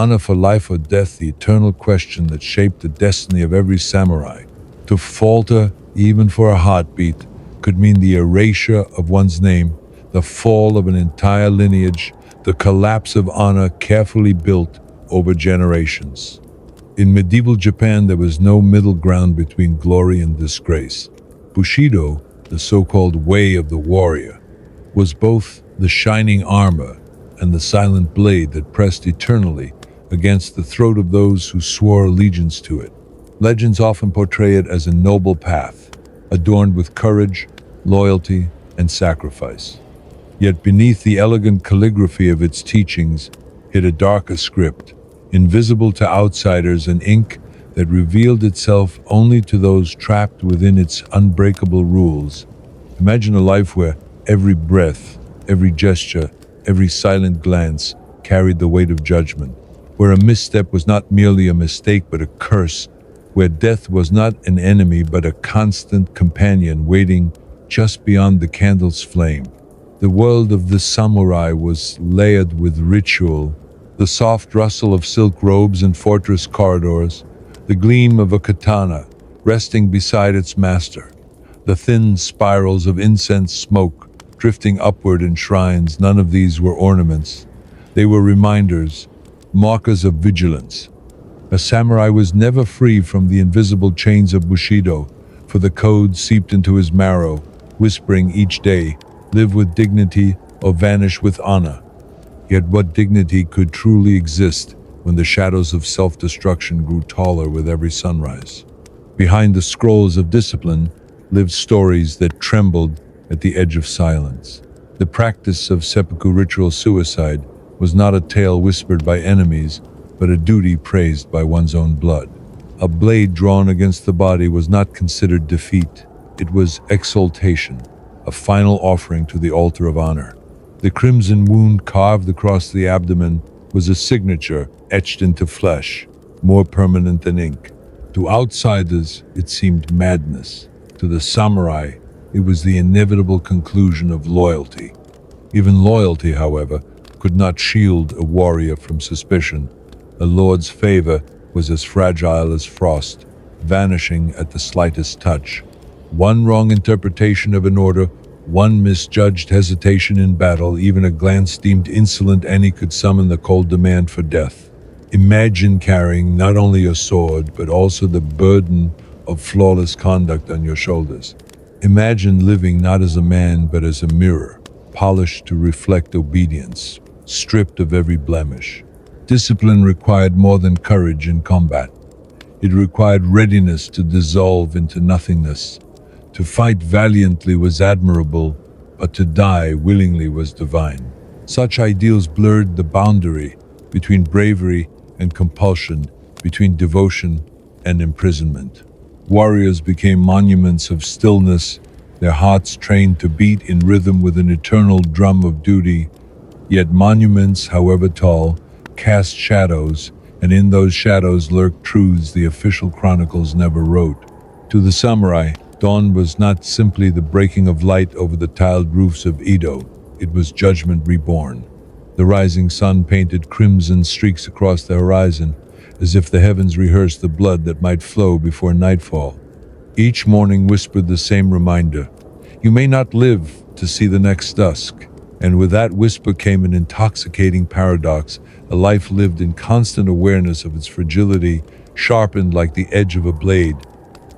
Honor for life or death, the eternal question that shaped the destiny of every samurai. To falter, even for a heartbeat, could mean the erasure of one's name, the fall of an entire lineage, the collapse of honor carefully built over generations. In medieval Japan, there was no middle ground between glory and disgrace. Bushido, the so-called way of the warrior, was both the shining armor and the silent blade that pressed eternally against the throat of those who swore allegiance to it. Legends often portray it as a noble path, adorned with courage, loyalty, and sacrifice. Yet beneath the elegant calligraphy of its teachings hid a darker script, invisible to outsiders, an ink that revealed itself only to those trapped within its unbreakable rules. Imagine a life where every breath, every gesture, every silent glance carried the weight of judgment, where a misstep was not merely a mistake but a curse, where death was not an enemy but a constant companion waiting just beyond the candle's flame. The world of the samurai was layered with ritual, the soft rustle of silk robes in fortress corridors, the gleam of a katana resting beside its master, the thin spirals of incense smoke drifting upward in shrines. None of these were ornaments. They were reminders, markers of vigilance. A samurai was never free from the invisible chains of Bushido, for the code seeped into his marrow, whispering each day, live with dignity or vanish with honor. Yet what dignity could truly exist when the shadows of self-destruction grew taller with every sunrise? Behind the scrolls of discipline lived stories that trembled at the edge of silence. The practice of seppuku ritual suicide was not a tale whispered by enemies, but a duty praised by one's own blood. A blade drawn against the body was not considered defeat. It was exaltation, a final offering to the altar of honor. The crimson wound carved across the abdomen was a signature etched into flesh, more permanent than ink. To outsiders, it seemed madness. To the samurai, it was the inevitable conclusion of loyalty. Even loyalty, however, could not shield a warrior from suspicion. A lord's favor was as fragile as frost, vanishing at the slightest touch. One wrong interpretation of an order, one misjudged hesitation in battle, even a glance deemed insolent, and he could summon the cold demand for death. Imagine carrying not only a sword, but also the burden of flawless conduct on your shoulders. Imagine living not as a man, but as a mirror, polished to reflect obedience, stripped of every blemish. Discipline required more than courage in combat. It required readiness to dissolve into nothingness. To fight valiantly was admirable, but to die willingly was divine. Such ideals blurred the boundary between bravery and compulsion, between devotion and imprisonment. Warriors became monuments of stillness, their hearts trained to beat in rhythm with an eternal drum of duty. Yet monuments, however tall, cast shadows, and in those shadows lurked truths the official chronicles never wrote. To the samurai, dawn was not simply the breaking of light over the tiled roofs of Edo, it was judgment reborn. The rising sun painted crimson streaks across the horizon, as if the heavens rehearsed the blood that might flow before nightfall. Each morning whispered the same reminder, you may not live to see the next dusk. And with that whisper came an intoxicating paradox, a life lived in constant awareness of its fragility, sharpened like the edge of a blade.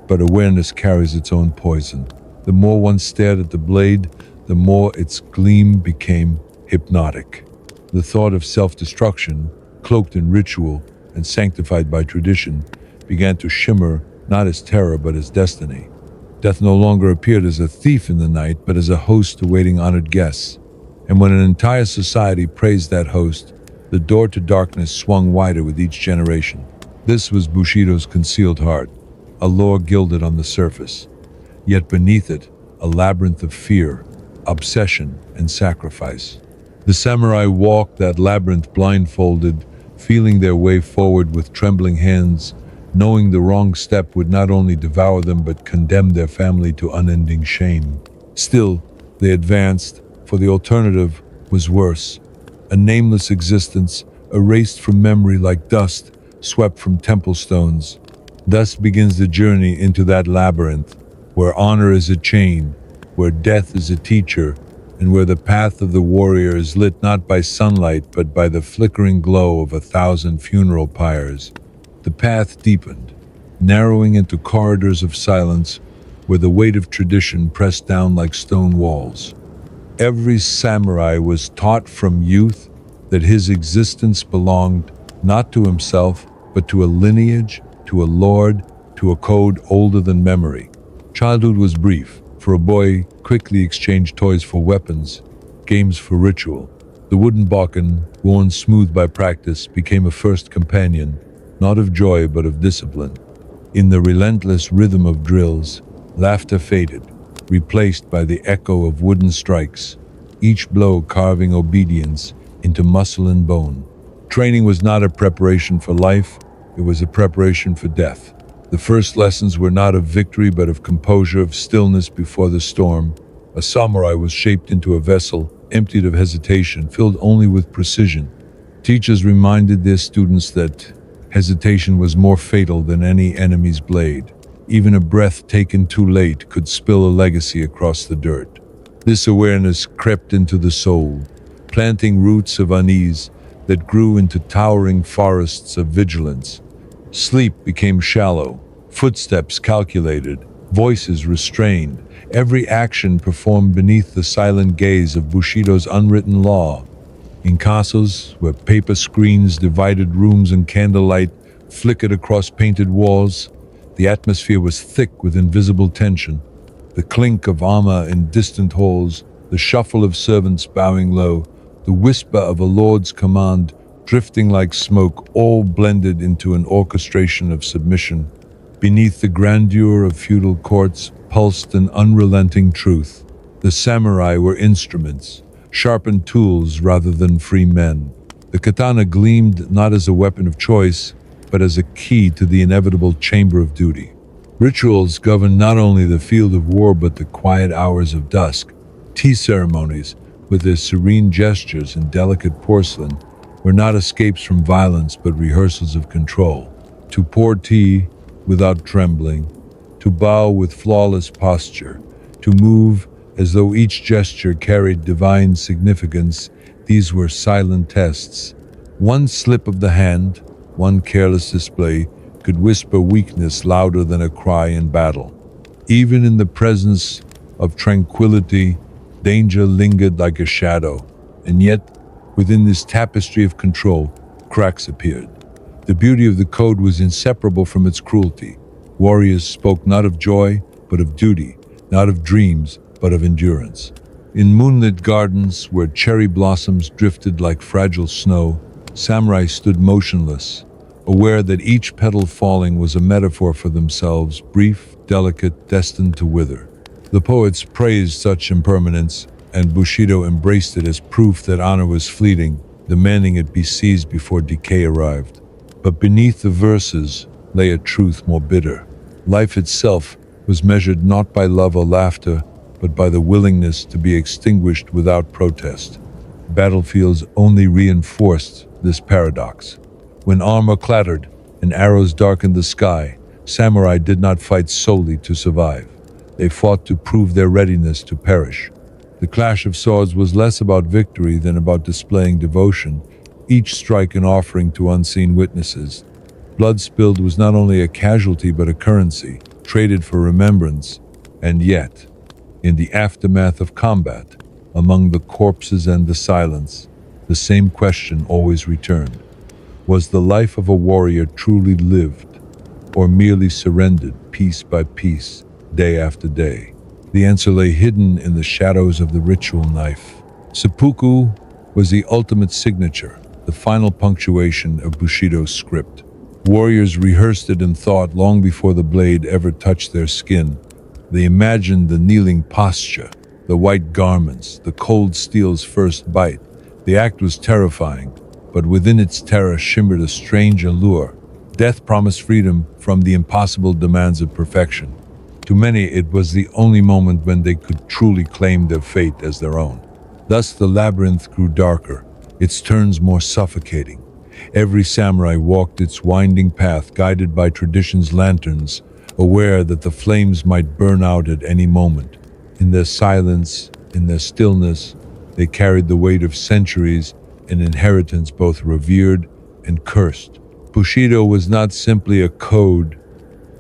But awareness carries its own poison. The more one stared at the blade, the more its gleam became hypnotic. The thought of self-destruction, cloaked in ritual and sanctified by tradition, began to shimmer not as terror but as destiny. Death no longer appeared as a thief in the night, but as a host awaiting honored guests. And when an entire society praised that host, the door to darkness swung wider with each generation. This was Bushido's concealed heart, a lore gilded on the surface. Yet beneath it, a labyrinth of fear, obsession, and sacrifice. The samurai walked that labyrinth blindfolded, feeling their way forward with trembling hands, knowing the wrong step would not only devour them but condemn their family to unending shame. Still, they advanced, for the alternative was worse. A nameless existence, erased from memory like dust swept from temple stones. Thus begins the journey into that labyrinth, where honor is a chain, where death is a teacher, and where the path of the warrior is lit not by sunlight but by the flickering glow of 1,000 funeral pyres. The path deepened, narrowing into corridors of silence where the weight of tradition pressed down like stone walls. Every samurai was taught from youth that his existence belonged not to himself, but to a lineage, to a lord, to a code older than memory. Childhood was brief. For a boy, quickly exchanged toys for weapons, games for ritual. The wooden bokken, worn smooth by practice, became a first companion, not of joy but of discipline. In the relentless rhythm of drills, laughter faded, replaced by the echo of wooden strikes, each blow carving obedience into muscle and bone. Training was not a preparation for life, it was a preparation for death. The first lessons were not of victory but of composure, of stillness before the storm. A samurai was shaped into a vessel, emptied of hesitation, filled only with precision. Teachers reminded their students that hesitation was more fatal than any enemy's blade. Even a breath taken too late could spill a legacy across the dirt. This awareness crept into the soul, planting roots of unease that grew into towering forests of vigilance. Sleep became shallow, footsteps calculated, voices restrained, every action performed beneath the silent gaze of Bushido's unwritten law. In castles, where paper screens divided rooms and candlelight flickered across painted walls, the atmosphere was thick with invisible tension. The clink of armor in distant halls, the shuffle of servants bowing low, the whisper of a lord's command drifting like smoke, all blended into an orchestration of submission. Beneath the grandeur of feudal courts pulsed an unrelenting truth. The samurai were instruments, sharpened tools rather than free men. The katana gleamed not as a weapon of choice, but as a key to the inevitable chamber of duty. Rituals governed not only the field of war but the quiet hours of dusk. Tea ceremonies, with their serene gestures and delicate porcelain, were not escapes from violence but rehearsals of control. To pour tea without trembling, to bow with flawless posture, to move as though each gesture carried divine significance, these were silent tests. One slip of the hand, one careless display, could whisper weakness louder than a cry in battle. Even in the presence of tranquility, danger lingered like a shadow, and yet, within this tapestry of control, cracks appeared. The beauty of the code was inseparable from its cruelty. Warriors spoke not of joy, but of duty, not of dreams, but of endurance. In moonlit gardens, where cherry blossoms drifted like fragile snow, samurai stood motionless, aware that each petal falling was a metaphor for themselves, brief, delicate, destined to wither. The poets praised such impermanence, and Bushido embraced it as proof that honor was fleeting, demanding it be seized before decay arrived. But beneath the verses lay a truth more bitter. Life itself was measured not by love or laughter, but by the willingness to be extinguished without protest. Battlefields only reinforced this paradox. When armor clattered and arrows darkened the sky, samurai did not fight solely to survive. They fought to prove their readiness to perish. The clash of swords was less about victory than about displaying devotion, each strike an offering to unseen witnesses. Blood spilled was not only a casualty but a currency, traded for remembrance. And yet, in the aftermath of combat, among the corpses and the silence, the same question always returned. Was the life of a warrior truly lived, or merely surrendered piece by piece, day after day? The answer lay hidden in the shadows of the ritual knife. Seppuku was the ultimate signature, the final punctuation of Bushido's script. Warriors rehearsed it in thought long before the blade ever touched their skin. They imagined the kneeling posture, the white garments, the cold steel's first bite. The act was terrifying, but within its terror shimmered a strange allure. Death promised freedom from the impossible demands of perfection. To many, it was the only moment when they could truly claim their fate as their own. Thus the labyrinth grew darker, its turns more suffocating. Every samurai walked its winding path, guided by tradition's lanterns, aware that the flames might burn out at any moment. In their silence, in their stillness, they carried the weight of centuries, an inheritance both revered and cursed. Bushido was not simply a code,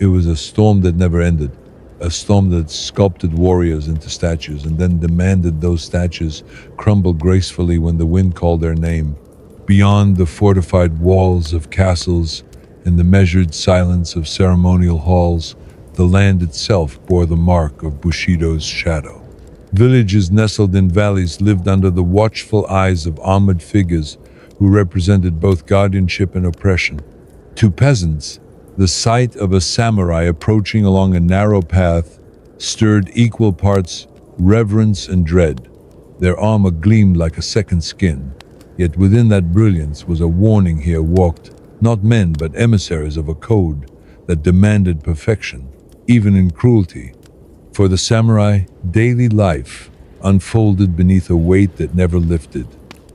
it was a storm that never ended, a storm that sculpted warriors into statues and then demanded those statues crumble gracefully when the wind called their name. Beyond the fortified walls of castles and the measured silence of ceremonial halls, the land itself bore the mark of Bushido's shadow. Villages nestled in valleys lived under the watchful eyes of armored figures who represented both guardianship and oppression. To peasants, the sight of a samurai approaching along a narrow path stirred equal parts reverence and dread. Their armor gleamed like a second skin, yet within that brilliance was a warning: here walked not men but emissaries of a code that demanded perfection, even in cruelty. For the samurai, daily life unfolded beneath a weight that never lifted.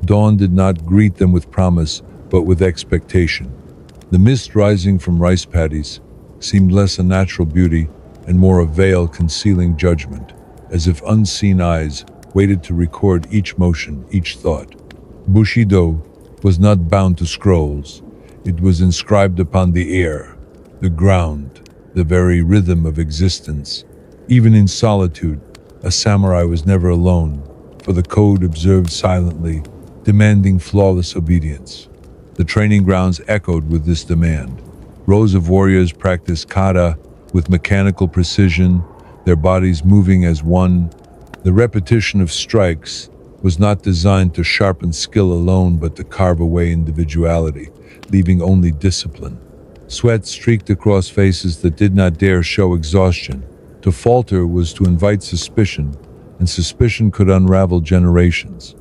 Dawn did not greet them with promise, but with expectation. The mist rising from rice paddies seemed less a natural beauty and more a veil concealing judgment, as if unseen eyes waited to record each motion, each thought. Bushido was not bound to scrolls. It was inscribed upon the air, the ground, the very rhythm of existence. Even in solitude, a samurai was never alone, for the code observed silently, demanding flawless obedience. The training grounds echoed with this demand. Rows of warriors practiced kata with mechanical precision, their bodies moving as one. The repetition of strikes was not designed to sharpen skill alone, but to carve away individuality, leaving only discipline. Sweat streaked across faces that did not dare show exhaustion. To falter was to invite suspicion, and suspicion could unravel generations.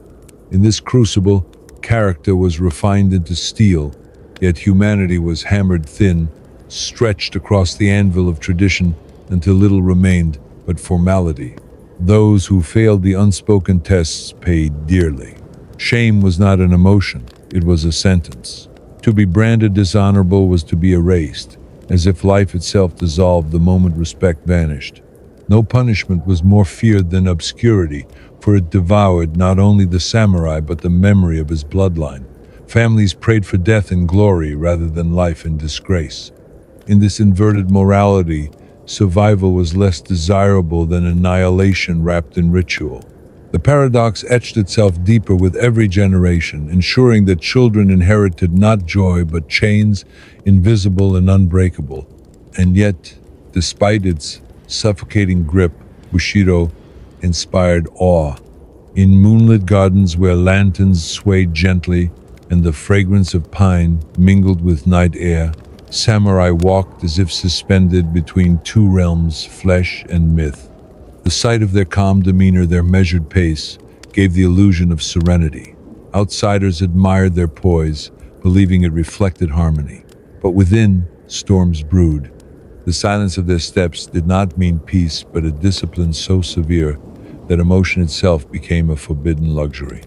In this crucible, character was refined into steel, yet humanity was hammered thin, stretched across the anvil of tradition until little remained but formality. Those who failed the unspoken tests paid dearly. Shame was not an emotion, it was a sentence. To be branded dishonorable was to be erased, as if life itself dissolved the moment respect vanished. No punishment was more feared than obscurity, for it devoured not only the samurai but the memory of his bloodline. Families prayed for death in glory rather than life in disgrace. In this inverted morality, survival was less desirable than annihilation wrapped in ritual. The paradox etched itself deeper with every generation, ensuring that children inherited not joy but chains, invisible and unbreakable. And yet, despite its suffocating grip, Bushido inspired awe. In moonlit gardens where lanterns swayed gently and the fragrance of pine mingled with night air, samurai walked as if suspended between two realms, flesh and myth. The sight of their calm demeanor, their measured pace, gave the illusion of serenity. Outsiders admired their poise, believing it reflected harmony. But within, storms brewed. The silence of their steps did not mean peace, but a discipline so severe that emotion itself became a forbidden luxury.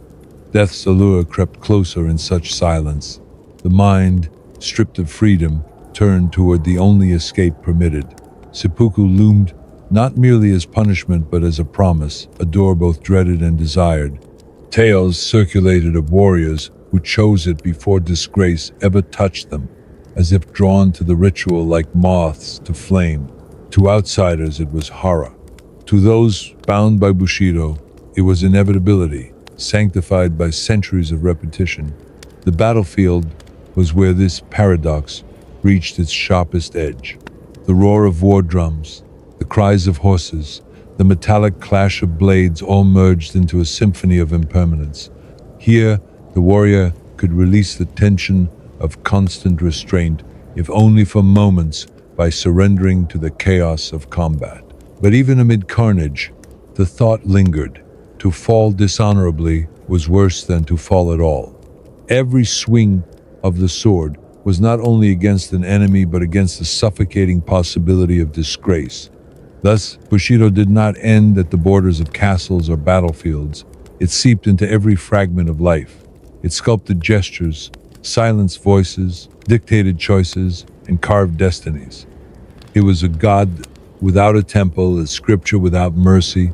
Death's allure crept closer in such silence. The mind, stripped of freedom, turned toward the only escape permitted. Seppuku loomed not merely as punishment but as a promise, a door both dreaded and desired. Tales circulated of warriors who chose it before disgrace ever touched them, as if drawn to the ritual like moths to flame. To outsiders it was horror. To those bound by Bushido, it was inevitability, sanctified by centuries of repetition. The battlefield was where this paradox reached its sharpest edge. The roar of war drums, the cries of horses, the metallic clash of blades all merged into a symphony of impermanence. Here, the warrior could release the tension of constant restraint, if only for moments, by surrendering to the chaos of combat. But even amid carnage, the thought lingered. To fall dishonorably was worse than to fall at all. Every swing of the sword was not only against an enemy but against the suffocating possibility of disgrace. Thus, Bushido did not end at the borders of castles or battlefields. It seeped into every fragment of life. It sculpted gestures, silenced voices, dictated choices, and carved destinies. It was a God without a temple, a scripture without mercy,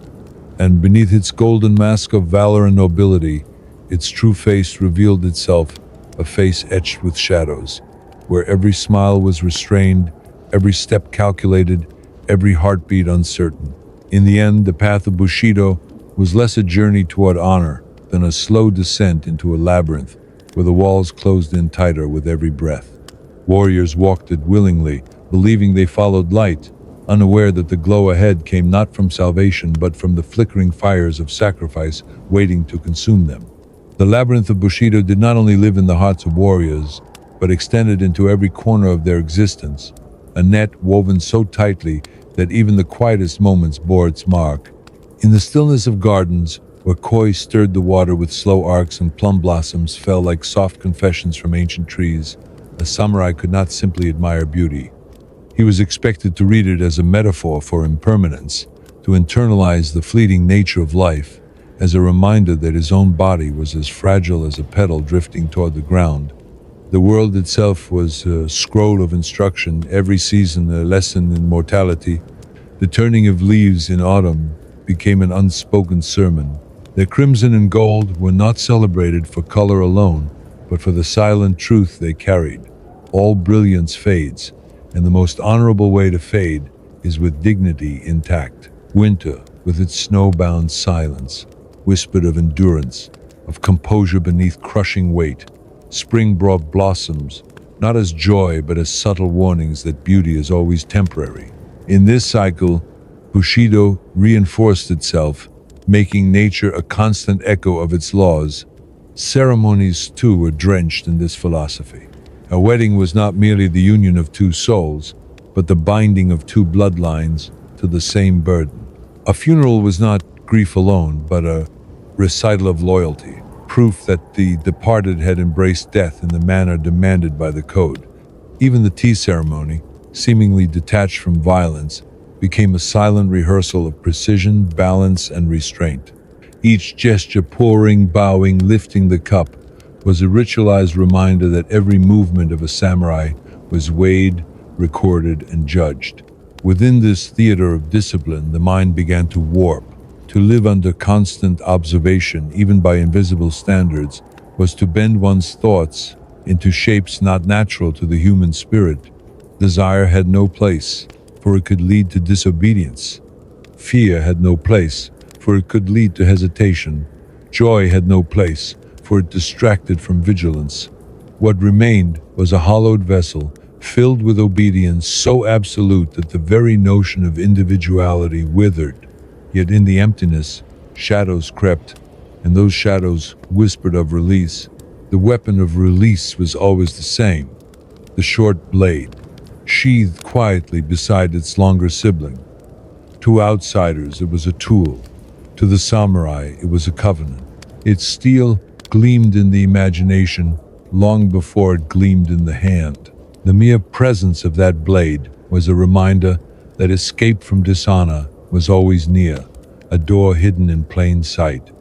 and beneath its golden mask of valor and nobility, its true face revealed itself, a face etched with shadows, where every smile was restrained, every step calculated, every heartbeat uncertain. In the end, the path of Bushido was less a journey toward honor than a slow descent into a labyrinth where the walls closed in tighter with every breath. Warriors walked it willingly, believing they followed light, unaware that the glow ahead came not from salvation but from the flickering fires of sacrifice waiting to consume them. The labyrinth of Bushido did not only live in the hearts of warriors, but extended into every corner of their existence, a net woven so tightly that even the quietest moments bore its mark. In the stillness of gardens, where koi stirred the water with slow arcs and plum blossoms fell like soft confessions from ancient trees, a samurai could not simply admire beauty. He was expected to read it as a metaphor for impermanence, to internalize the fleeting nature of life, as a reminder that his own body was as fragile as a petal drifting toward the ground. The world itself was a scroll of instruction, every season a lesson in mortality. The turning of leaves in autumn became an unspoken sermon. Their crimson and gold were not celebrated for color alone, but for the silent truth they carried. All brilliance fades, and the most honorable way to fade is with dignity intact. Winter, with its snowbound silence, whispered of endurance, of composure beneath crushing weight. Spring brought blossoms, not as joy but as subtle warnings that beauty is always temporary. In this cycle, Bushido reinforced itself, making nature a constant echo of its laws. Ceremonies, too, were drenched in this philosophy. A wedding was not merely the union of two souls, but the binding of two bloodlines to the same burden. A funeral was not grief alone, but a recital of loyalty, proof that the departed had embraced death in the manner demanded by the code. Even the tea ceremony, seemingly detached from violence, became a silent rehearsal of precision, balance, and restraint. Each gesture, pouring, bowing, lifting the cup, was a ritualized reminder that every movement of a samurai was weighed, recorded, and judged. Within this theater of discipline, the mind began to warp. To live under constant observation, even by invisible standards, was to bend one's thoughts into shapes not natural to the human spirit. Desire had no place, for it could lead to disobedience. Fear had no place, for it could lead to hesitation. Joy had no place, for it distracted from vigilance. What remained was a hollowed vessel, filled with obedience so absolute that the very notion of individuality withered. Yet in the emptiness, shadows crept, and those shadows whispered of release. The weapon of release was always the same, the short blade, sheathed quietly beside its longer sibling. To outsiders, it was a tool. To the samurai, it was a covenant. Its steel gleamed in the imagination long before it gleamed in the hand. The mere presence of that blade was a reminder that escape from dishonor was always near, a door hidden in plain sight.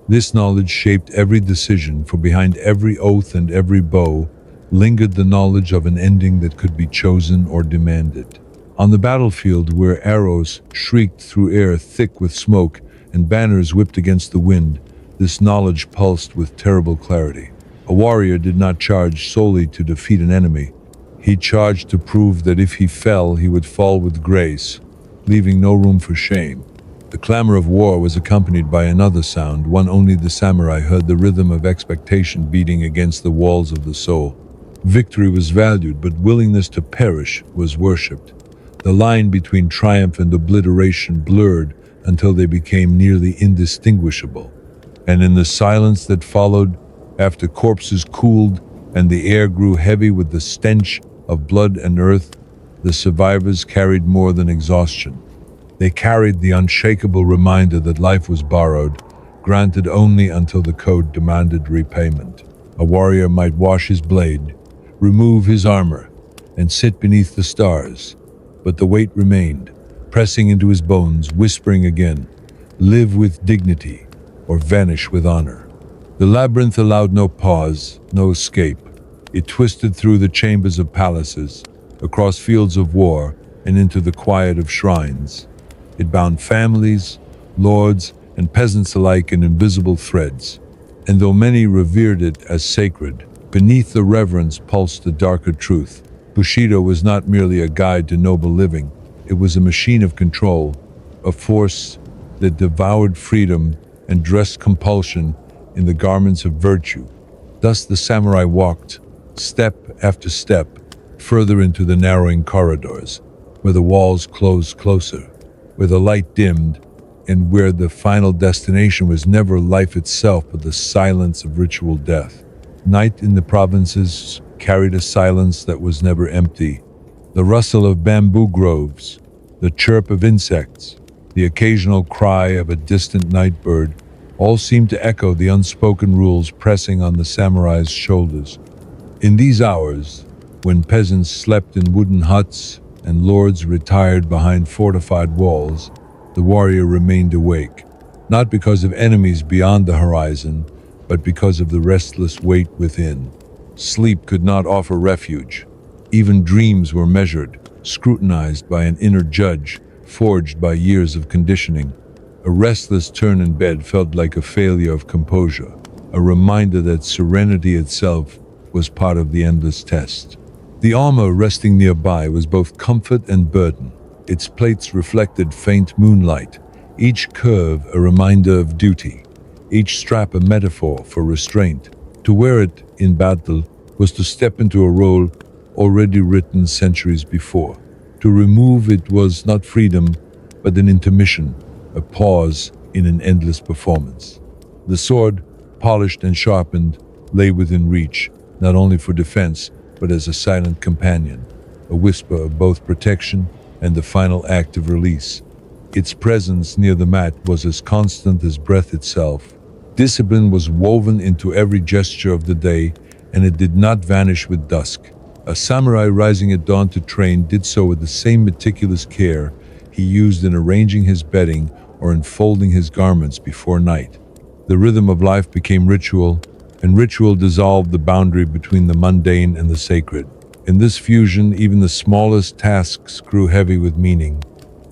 This knowledge shaped every decision, for behind every oath and every bow lingered the knowledge of an ending that could be chosen or demanded. On the battlefield, where arrows shrieked through air thick with smoke and banners whipped against the wind, this knowledge pulsed with terrible clarity. A warrior did not charge solely to defeat an enemy. He charged to prove that if he fell, he would fall with grace, leaving no room for shame. The clamor of war was accompanied by another sound, one only the samurai heard, the rhythm of expectation beating against the walls of the soul. Victory was valued, but willingness to perish was worshipped. The line between triumph and obliteration blurred until they became nearly indistinguishable. And in the silence that followed, after corpses cooled and the air grew heavy with the stench of blood and earth, the survivors carried more than exhaustion. They carried the unshakable reminder that life was borrowed, granted only until the code demanded repayment. A warrior might wash his blade, remove his armor, and sit beneath the stars, but the weight remained, pressing into his bones, whispering again, "Live with dignity, or vanish with honor." The labyrinth allowed no pause, no escape. It twisted through the chambers of palaces, across fields of war, and into the quiet of shrines. It bound families, lords, and peasants alike in invisible threads. And though many revered it as sacred, beneath the reverence pulsed a darker truth. Bushido was not merely a guide to noble living, it was a machine of control, a force that devoured freedom and dressed compulsion in the garments of virtue. Thus the samurai walked, step after step, further into the narrowing corridors, where the walls closed closer, where the light dimmed, and where the final destination was never life itself but the silence of ritual death. Night in the provinces carried a silence that was never empty. The rustle of bamboo groves, the chirp of insects, the occasional cry of a distant night bird, all seemed to echo the unspoken rules pressing on the samurai's shoulders. In these hours, when peasants slept in wooden huts and lords retired behind fortified walls, the warrior remained awake, not because of enemies beyond the horizon, but because of the restless weight within. Sleep could not offer refuge. Even dreams were measured, scrutinized by an inner judge, forged by years of conditioning. A restless turn in bed felt like a failure of composure, a reminder that serenity itself was part of the endless test. The armor resting nearby was both comfort and burden. Its plates reflected faint moonlight, each curve a reminder of duty, each strap a metaphor for restraint. To wear it in battle was to step into a role already written centuries before. To remove it was not freedom, but an intermission, a pause in an endless performance. The sword, polished and sharpened, lay within reach, not only for defense, but as a silent companion, a whisper of both protection and the final act of release. Its presence near the mat was as constant as breath itself. Discipline was woven into every gesture of the day, and it did not vanish with dusk. A samurai rising at dawn to train did so with the same meticulous care he used in arranging his bedding or in folding his garments before night. The rhythm of life became ritual, and ritual dissolved the boundary between the mundane and the sacred. In this fusion, even the smallest tasks grew heavy with meaning.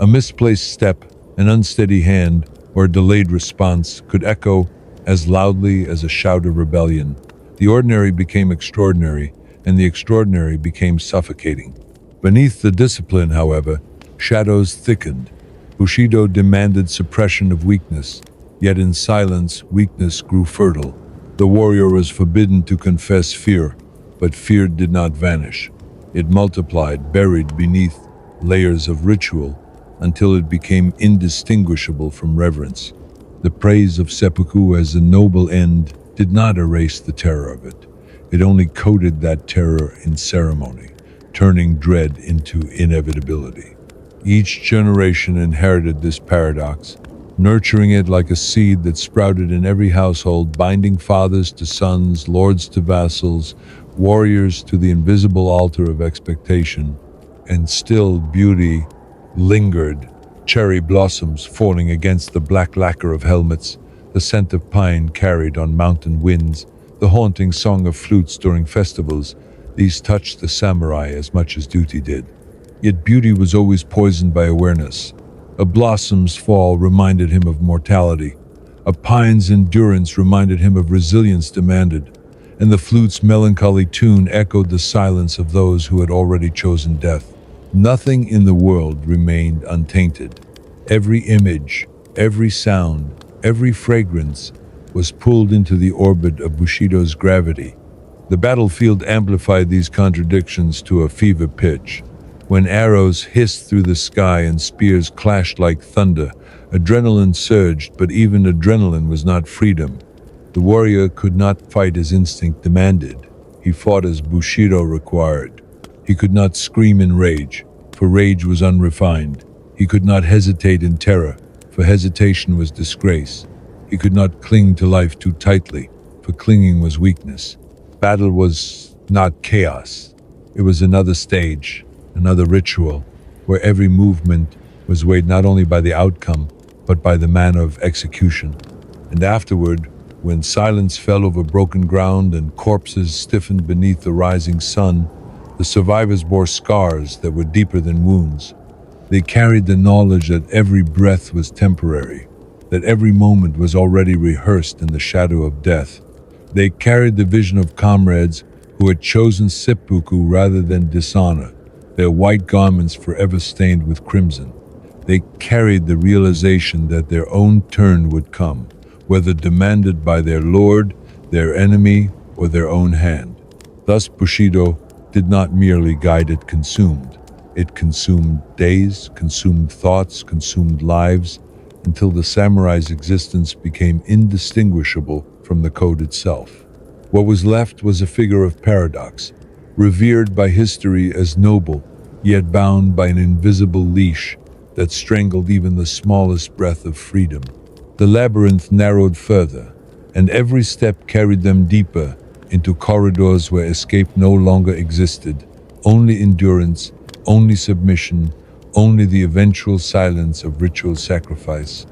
A misplaced step, an unsteady hand, or a delayed response could echo as loudly as a shout of rebellion. The ordinary became extraordinary, and the extraordinary became suffocating. Beneath the discipline, however, shadows thickened. Bushido demanded suppression of weakness, yet in silence, weakness grew fertile. The warrior was forbidden to confess fear, but fear did not vanish. It multiplied, buried beneath layers of ritual, until it became indistinguishable from reverence. The praise of seppuku as a noble end did not erase the terror of it. It only coated that terror in ceremony, turning dread into inevitability. Each generation inherited this paradox, nurturing it like a seed that sprouted in every household, binding fathers to sons, lords to vassals, warriors to the invisible altar of expectation. And still beauty lingered, cherry blossoms falling against the black lacquer of helmets, the scent of pine carried on mountain winds, the haunting song of flutes during festivals. These touched the samurai as much as duty did. Yet beauty was always poisoned by awareness. A blossom's fall reminded him of mortality. A pine's endurance reminded him of resilience demanded. And the flute's melancholy tune echoed the silence of those who had already chosen death. Nothing in the world remained untainted. Every image, every sound, every fragrance was pulled into the orbit of Bushido's gravity. The battlefield amplified these contradictions to a fever pitch. When arrows hissed through the sky and spears clashed like thunder, adrenaline surged, but even adrenaline was not freedom. The warrior could not fight as instinct demanded. He fought as Bushido required. He could not scream in rage, for rage was unrefined. He could not hesitate in terror, for hesitation was disgrace. He could not cling to life too tightly, for clinging was weakness. Battle was not chaos. It was another stage, another ritual, where every movement was weighed not only by the outcome, but by the manner of execution. And afterward, When silence fell over broken ground and corpses stiffened beneath the rising sun, the survivors bore scars that were deeper than wounds. They carried the knowledge that every breath was temporary, that every moment was already rehearsed in the shadow of death. They carried the vision of comrades who had chosen seppuku rather than dishonor, their white garments forever stained with crimson. They carried the realization that their own turn would come, whether demanded by their lord, their enemy, or their own hand. Thus Bushido did not merely guide, it consumed. It consumed days, consumed thoughts, consumed lives, until the samurai's existence became indistinguishable from the code itself. What was left was a figure of paradox, revered by history as noble, yet bound by an invisible leash that strangled even the smallest breath of freedom. The labyrinth narrowed further, and every step carried them deeper into corridors where escape no longer existed, only endurance, only submission, only the eventual silence of ritual sacrifice.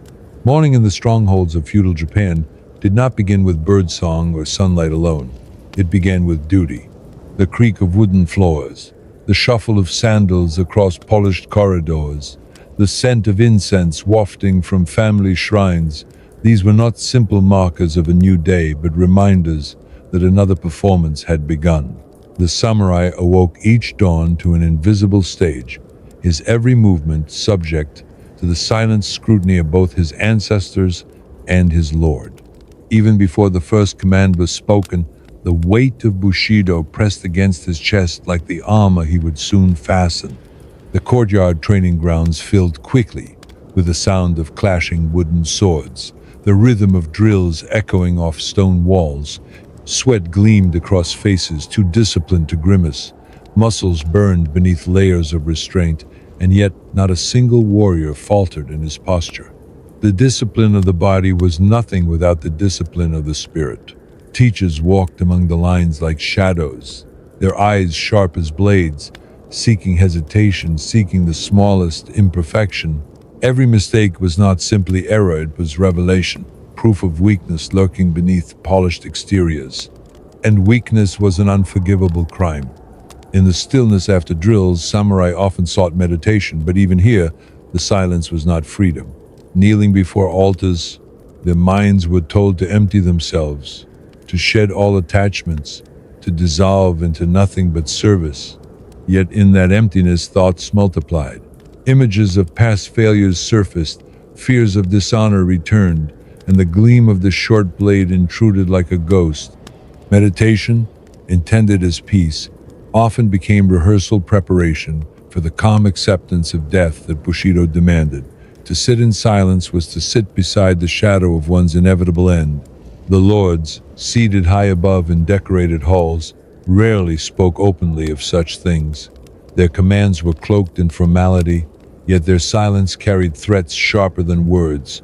Mourning in the strongholds of feudal Japan did not begin with birdsong or sunlight alone. It began with duty. The creak of wooden floors, the shuffle of sandals across polished corridors, the scent of incense wafting from family shrines. These were not simple markers of a new day, but reminders that another performance had begun. The samurai awoke each dawn to an invisible stage, his every movement subject to the silent scrutiny of both his ancestors and his lord. Even before the first command was spoken, the weight of Bushido pressed against his chest like the armor he would soon fasten. The courtyard training grounds filled quickly with the sound of clashing wooden swords, the rhythm of drills echoing off stone walls. Sweat gleamed across faces too disciplined to grimace. Muscles burned beneath layers of restraint, and yet not a single warrior faltered in his posture. The discipline of the body was nothing without the discipline of the spirit. Teachers walked among the lines like shadows, their eyes sharp as blades, seeking hesitation, seeking the smallest imperfection. Every mistake was not simply error, it was revelation, proof of weakness lurking beneath polished exteriors. And weakness was an unforgivable crime. In the stillness after drills, samurai often sought meditation, but even here, the silence was not freedom. Kneeling before altars, their minds were told to empty themselves, to shed all attachments, to dissolve into nothing but service. Yet in that emptiness, thoughts multiplied. Images of past failures surfaced, fears of dishonor returned, and the gleam of the short blade intruded like a ghost. Meditation, intended as peace, often became rehearsal preparation for the calm acceptance of death that Bushido demanded. To sit in silence was to sit beside the shadow of one's inevitable end. The lords, seated high above in decorated halls, rarely spoke openly of such things. Their commands were cloaked in formality, yet their silence carried threats sharper than words.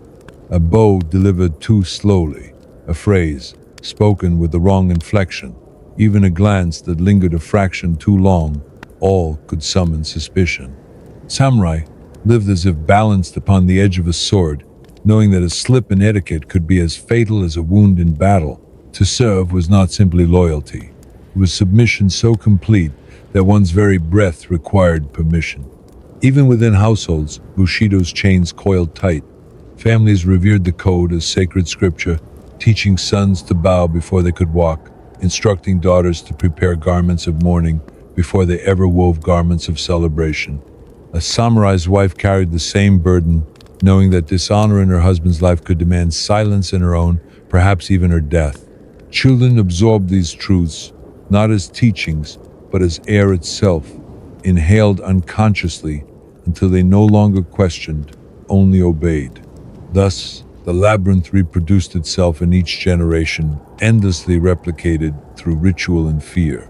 A bow delivered too slowly, a phrase spoken with the wrong inflection, even a glance that lingered a fraction too long, all could summon suspicion. Samurai lived as if balanced upon the edge of a sword, knowing that a slip in etiquette could be as fatal as a wound in battle. To serve was not simply loyalty. It was submission so complete that one's very breath required permission. Even within households, Bushido's chains coiled tight. Families revered the code as sacred scripture, teaching sons to bow before they could walk, instructing daughters to prepare garments of mourning before they ever wove garments of celebration. A samurai's wife carried the same burden, knowing that dishonor in her husband's life could demand silence in her own, perhaps even her death. Children absorbed these truths, not as teachings, but as air itself, inhaled unconsciously until they no longer questioned, only obeyed. Thus, the labyrinth reproduced itself in each generation, endlessly replicated through ritual and fear.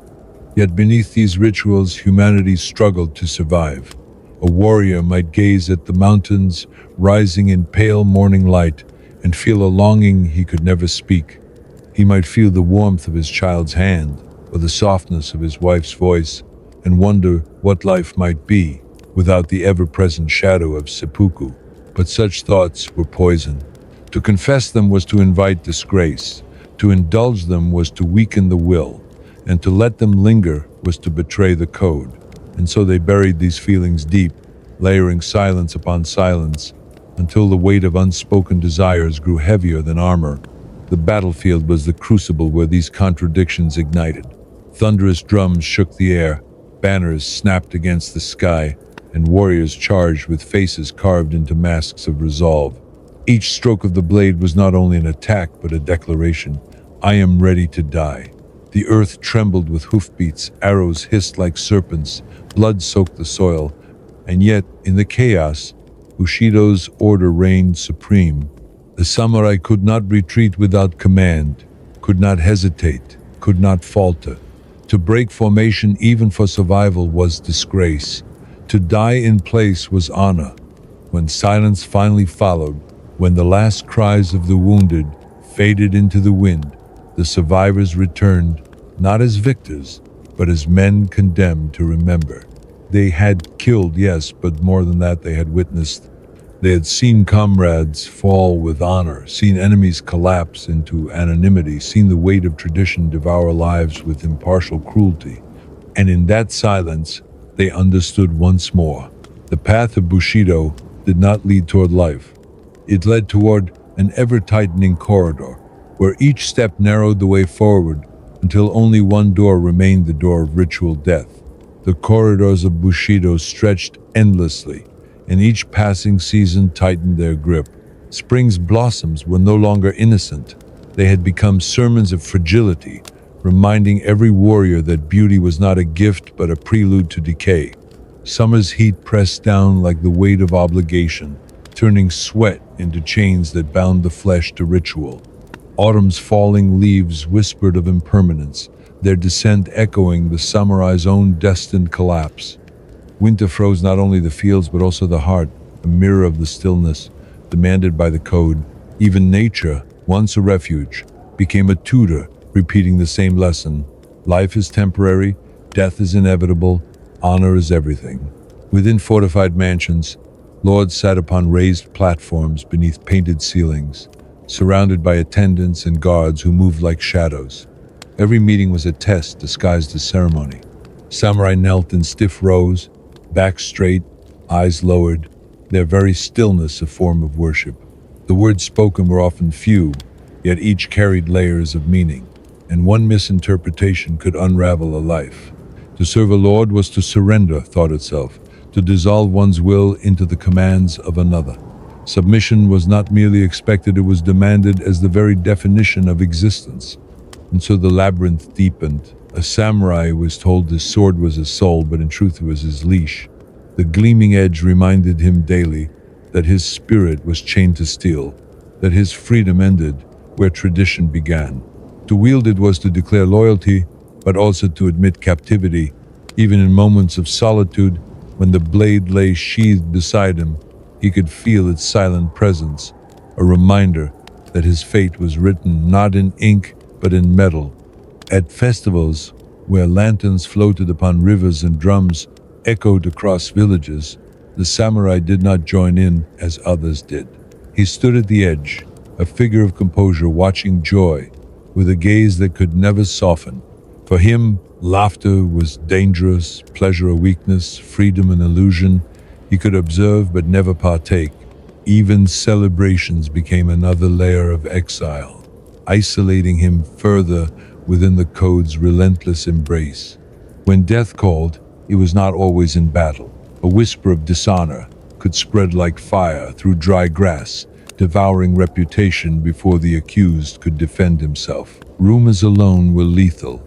Yet beneath these rituals, humanity struggled to survive. A warrior might gaze at the mountains rising in pale morning light and feel a longing he could never speak. He might feel the warmth of his child's hand or the softness of his wife's voice and wonder what life might be without the ever-present shadow of seppuku. But such thoughts were poison. To confess them was to invite disgrace, to indulge them was to weaken the will, and to let them linger was to betray the code. And so they buried these feelings deep, layering silence upon silence, until the weight of unspoken desires grew heavier than armor. The battlefield was the crucible where these contradictions ignited. Thunderous drums shook the air, banners snapped against the sky, and warriors charged with faces carved into masks of resolve. Each stroke of the blade was not only an attack, but a declaration. I am ready to die. The earth trembled with hoofbeats, arrows hissed like serpents, blood soaked the soil, and yet, in the chaos, Bushido's order reigned supreme. The samurai could not retreat without command, could not hesitate, could not falter. To break formation even for survival was disgrace. To die in place was honor. When silence finally followed, when the last cries of the wounded faded into the wind, the survivors returned, not as victors, but as men condemned to remember. They had killed, yes, but more than that, they had witnessed. They had seen comrades fall with honor, seen enemies collapse into anonymity, seen the weight of tradition devour lives with impartial cruelty. And in that silence, they understood once more. The path of Bushido did not lead toward life. It led toward an ever-tightening corridor, where each step narrowed the way forward until only one door remained, the door of ritual death. The corridors of Bushido stretched endlessly, and each passing season tightened their grip. Spring's blossoms were no longer innocent. They had become sermons of fragility, reminding every warrior that beauty was not a gift but a prelude to decay. Summer's heat pressed down like the weight of obligation, turning sweat into chains that bound the flesh to ritual. Autumn's falling leaves whispered of impermanence, their descent echoing the samurai's own destined collapse. Winter froze not only the fields but also the heart, a mirror of the stillness demanded by the code. Even nature, once a refuge, became a tutor, repeating the same lesson. Life is temporary, death is inevitable, honor is everything. Within fortified mansions, lords sat upon raised platforms beneath painted ceilings, surrounded by attendants and guards who moved like shadows. Every meeting was a test disguised as ceremony. Samurai knelt in stiff rows, backs straight, eyes lowered, their very stillness a form of worship. The words spoken were often few, yet each carried layers of meaning, and one misinterpretation could unravel a life. To serve a lord was to surrender thought itself, to dissolve one's will into the commands of another. Submission was not merely expected, it was demanded as the very definition of existence. And so the labyrinth deepened. A samurai was told his sword was his soul, but in truth it was his leash. The gleaming edge reminded him daily that his spirit was chained to steel, that his freedom ended where tradition began. To wield it was to declare loyalty, but also to admit captivity, even in moments of solitude. When the blade lay sheathed beside him, he could feel its silent presence, a reminder that his fate was written not in ink but in metal. At festivals, where lanterns floated upon rivers and drums echoed across villages, the samurai did not join in as others did. He stood at the edge, a figure of composure, watching joy with a gaze that could never soften. For him, laughter was dangerous, pleasure a weakness, freedom an illusion. He could observe but never partake. Even celebrations became another layer of exile, isolating him further within the code's relentless embrace. When death called, it was not always in battle. A whisper of dishonor could spread like fire through dry grass, devouring reputation before the accused could defend himself. Rumors alone were lethal.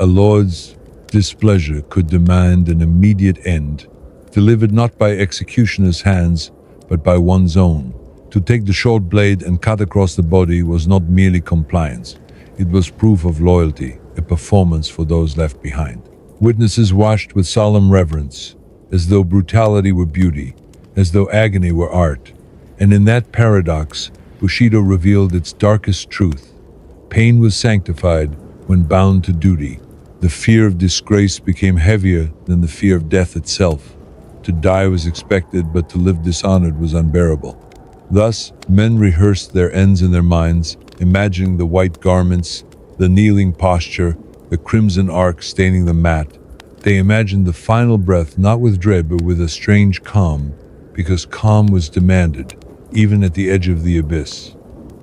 A lord's displeasure could demand an immediate end, delivered not by executioner's hands, but by one's own. To take the short blade and cut across the body was not merely compliance. It was proof of loyalty, a performance for those left behind. Witnesses watched with solemn reverence, as though brutality were beauty, as though agony were art. And in that paradox, Bushido revealed its darkest truth. Pain was sanctified when bound to duty. The fear of disgrace became heavier than the fear of death itself. To die was expected, but to live dishonored was unbearable. Thus, men rehearsed their ends in their minds, imagining the white garments, the kneeling posture, the crimson arc staining the mat. They imagined the final breath not with dread but with a strange calm, because calm was demanded, even at the edge of the abyss.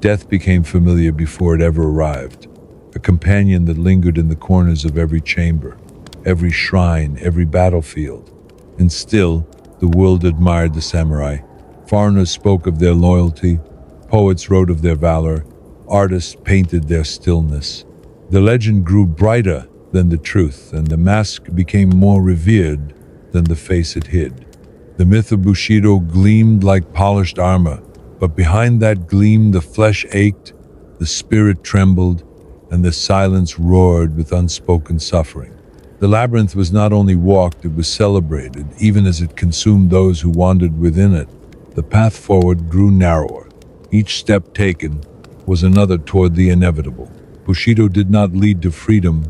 Death became familiar before it ever arrived, a companion that lingered in the corners of every chamber, every shrine, every battlefield. And still, the world admired the samurai. Foreigners spoke of their loyalty, poets wrote of their valor, artists painted their stillness. The legend grew brighter than the truth, and the mask became more revered than the face it hid. The myth of Bushido gleamed like polished armor, but behind that gleam the flesh ached, the spirit trembled, and the silence roared with unspoken suffering. The labyrinth was not only walked, it was celebrated, even as it consumed those who wandered within it. The path forward grew narrower. Each step taken was another toward the inevitable. Bushido did not lead to freedom,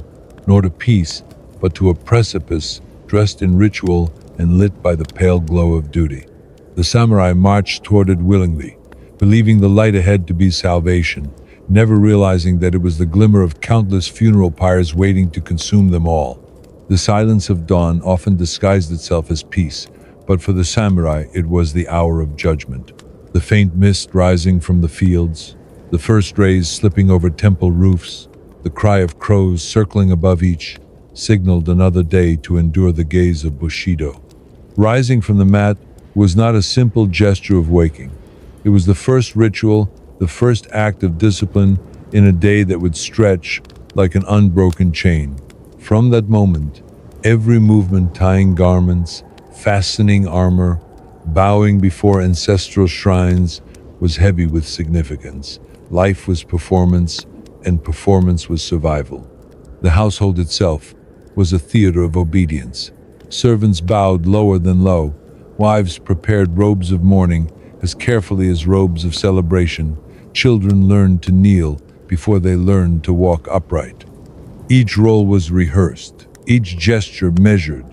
nor to peace, but to a precipice dressed in ritual and lit by the pale glow of duty. The samurai marched toward it willingly, believing the light ahead to be salvation, never realizing that it was the glimmer of countless funeral pyres waiting to consume them all. The silence of dawn often disguised itself as peace, but for the samurai it was the hour of judgment. The faint mist rising from the fields, the first rays slipping over temple roofs, the cry of crows circling above each, signaled another day to endure the gaze of Bushido. Rising from the mat was not a simple gesture of waking. It was the first ritual, the first act of discipline in a day that would stretch like an unbroken chain. From that moment, every movement, tying garments, fastening armor, bowing before ancestral shrines, was heavy with significance. Life was performance, and performance was survival. The household itself was a theater of obedience. Servants bowed lower than low. Wives prepared robes of mourning as carefully as robes of celebration. Children learned to kneel before they learned to walk upright. Each role was rehearsed, each gesture measured.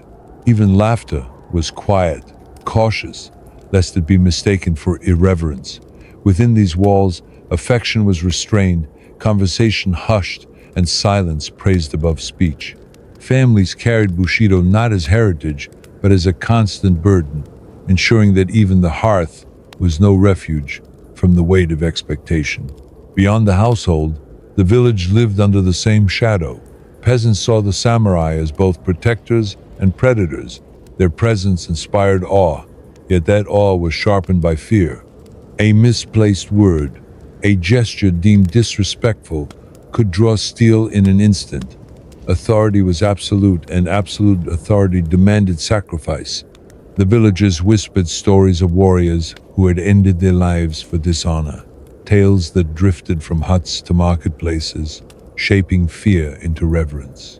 Even laughter was quiet, cautious, lest it be mistaken for irreverence. Within these walls, affection was restrained, conversation hushed, and silence praised above speech. Families carried Bushido not as heritage, but as a constant burden, ensuring that even the hearth was no refuge from the weight of expectation. Beyond the household, the village lived under the same shadow. Peasants saw the samurai as both protectors and predators. Their presence inspired awe, yet that awe was sharpened by fear. A misplaced word, a gesture deemed disrespectful, could draw steel in an instant. Authority was absolute, and absolute authority demanded sacrifice. The villagers whispered stories of warriors who had ended their lives for dishonor, tales that drifted from huts to marketplaces, shaping fear into reverence.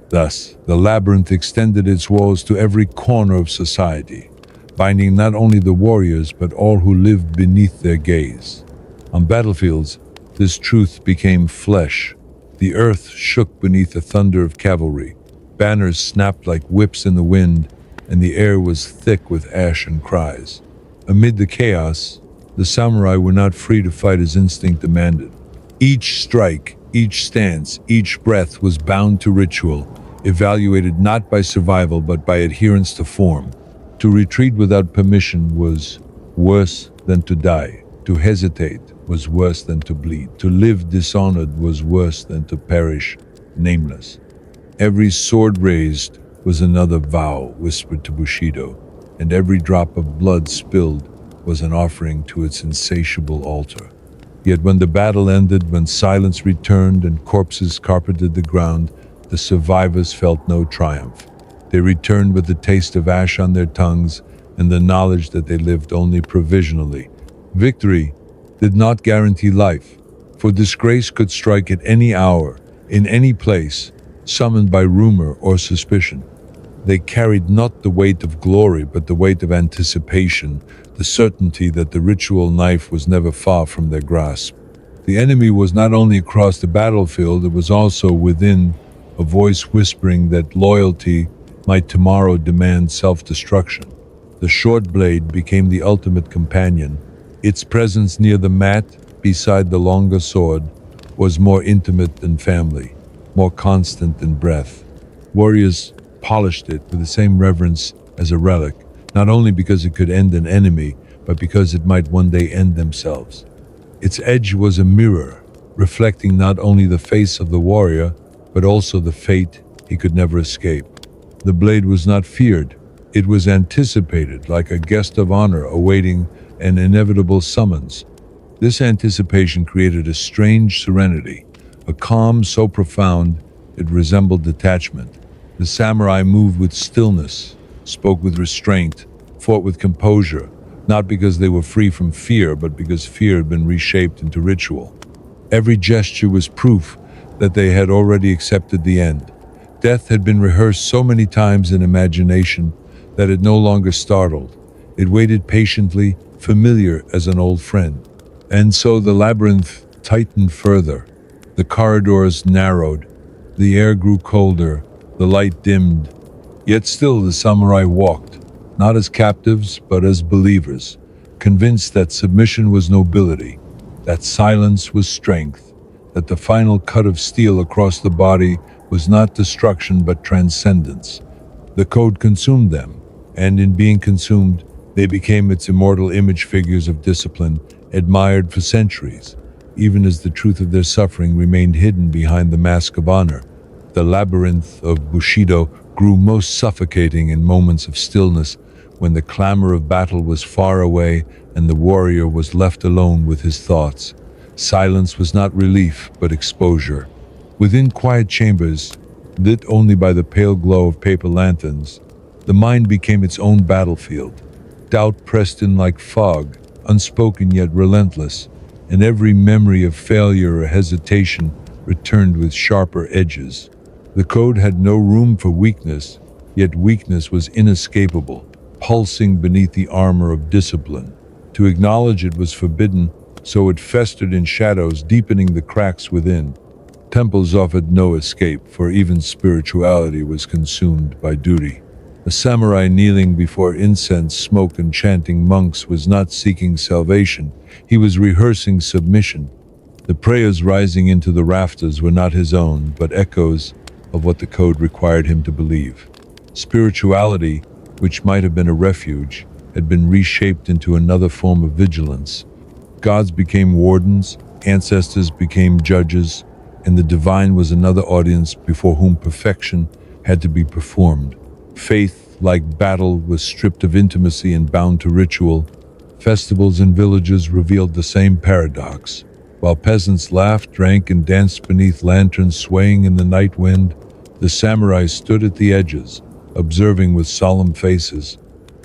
Thus, the labyrinth extended its walls to every corner of society, binding not only the warriors but all who lived beneath their gaze. On battlefields, this truth became flesh. The earth shook beneath the thunder of cavalry. Banners snapped like whips in the wind, and the air was thick with ash and cries. Amid the chaos, the samurai were not free to fight as instinct demanded. Each strike, each stance, each breath was bound to ritual, evaluated not by survival but by adherence to form. To retreat without permission was worse than to die. To hesitate was worse than to bleed. To live dishonored was worse than to perish nameless. Every sword raised was another vow whispered to Bushido, and every drop of blood spilled was an offering to its insatiable altar. Yet when the battle ended, when silence returned and corpses carpeted the ground, the survivors felt no triumph. They returned with the taste of ash on their tongues and the knowledge that they lived only provisionally. Victory did not guarantee life, for disgrace could strike at any hour, in any place, summoned by rumor or suspicion. They carried not the weight of glory, but the weight of anticipation, the certainty that the ritual knife was never far from their grasp. The enemy was not only across the battlefield, it was also within, a voice whispering that loyalty might tomorrow demand self-destruction. The short blade became the ultimate companion, Its presence near the mat, beside the longer sword, was more intimate than family, more constant than breath. Warriors polished it with the same reverence as a relic, not only because it could end an enemy, but because it might one day end themselves. Its edge was a mirror, reflecting not only the face of the warrior, but also the fate he could never escape. The blade was not feared, it was anticipated like a guest of honor awaiting an inevitable summons. This anticipation created a strange serenity, a calm so profound it resembled detachment. The samurai moved with stillness, spoke with restraint, fought with composure, not because they were free from fear, but because fear had been reshaped into ritual. Every gesture was proof that they had already accepted the end. Death had been rehearsed so many times in imagination that it no longer startled. It waited patiently, familiar as an old friend. And so the labyrinth tightened further. The corridors narrowed. The air grew colder. The light dimmed. Yet still the samurai walked, not as captives, but as believers, convinced that submission was nobility, that silence was strength, that the final cut of steel across the body was not destruction but transcendence. The code consumed them, and in being consumed, they became its immortal image figures of discipline, admired for centuries, even as the truth of their suffering remained hidden behind the mask of honor. The labyrinth of Bushido grew most suffocating in moments of stillness, when the clamor of battle was far away and the warrior was left alone with his thoughts. Silence was not relief, but exposure. Within quiet chambers, lit only by the pale glow of paper lanterns, the mind became its own battlefield. Doubt pressed in like fog, unspoken yet relentless, and every memory of failure or hesitation returned with sharper edges. The code had no room for weakness, yet weakness was inescapable, pulsing beneath the armor of discipline. To acknowledge it was forbidden, so it festered in shadows, deepening the cracks within. Temples offered no escape, for even spirituality was consumed by duty. A samurai kneeling before incense smoke and chanting monks was not seeking salvation, he was rehearsing submission. The prayers rising into the rafters were not his own, but echoes of what the code required him to believe. Spirituality, which might have been a refuge, had been reshaped into another form of vigilance. Gods became wardens, ancestors became judges, and the divine was another audience before whom perfection had to be performed. Faith, like battle, was stripped of intimacy and bound to ritual. Festivals in villages revealed the same paradox. While peasants laughed, drank, and danced beneath lanterns swaying in the night wind, the samurai stood at the edges, observing with solemn faces.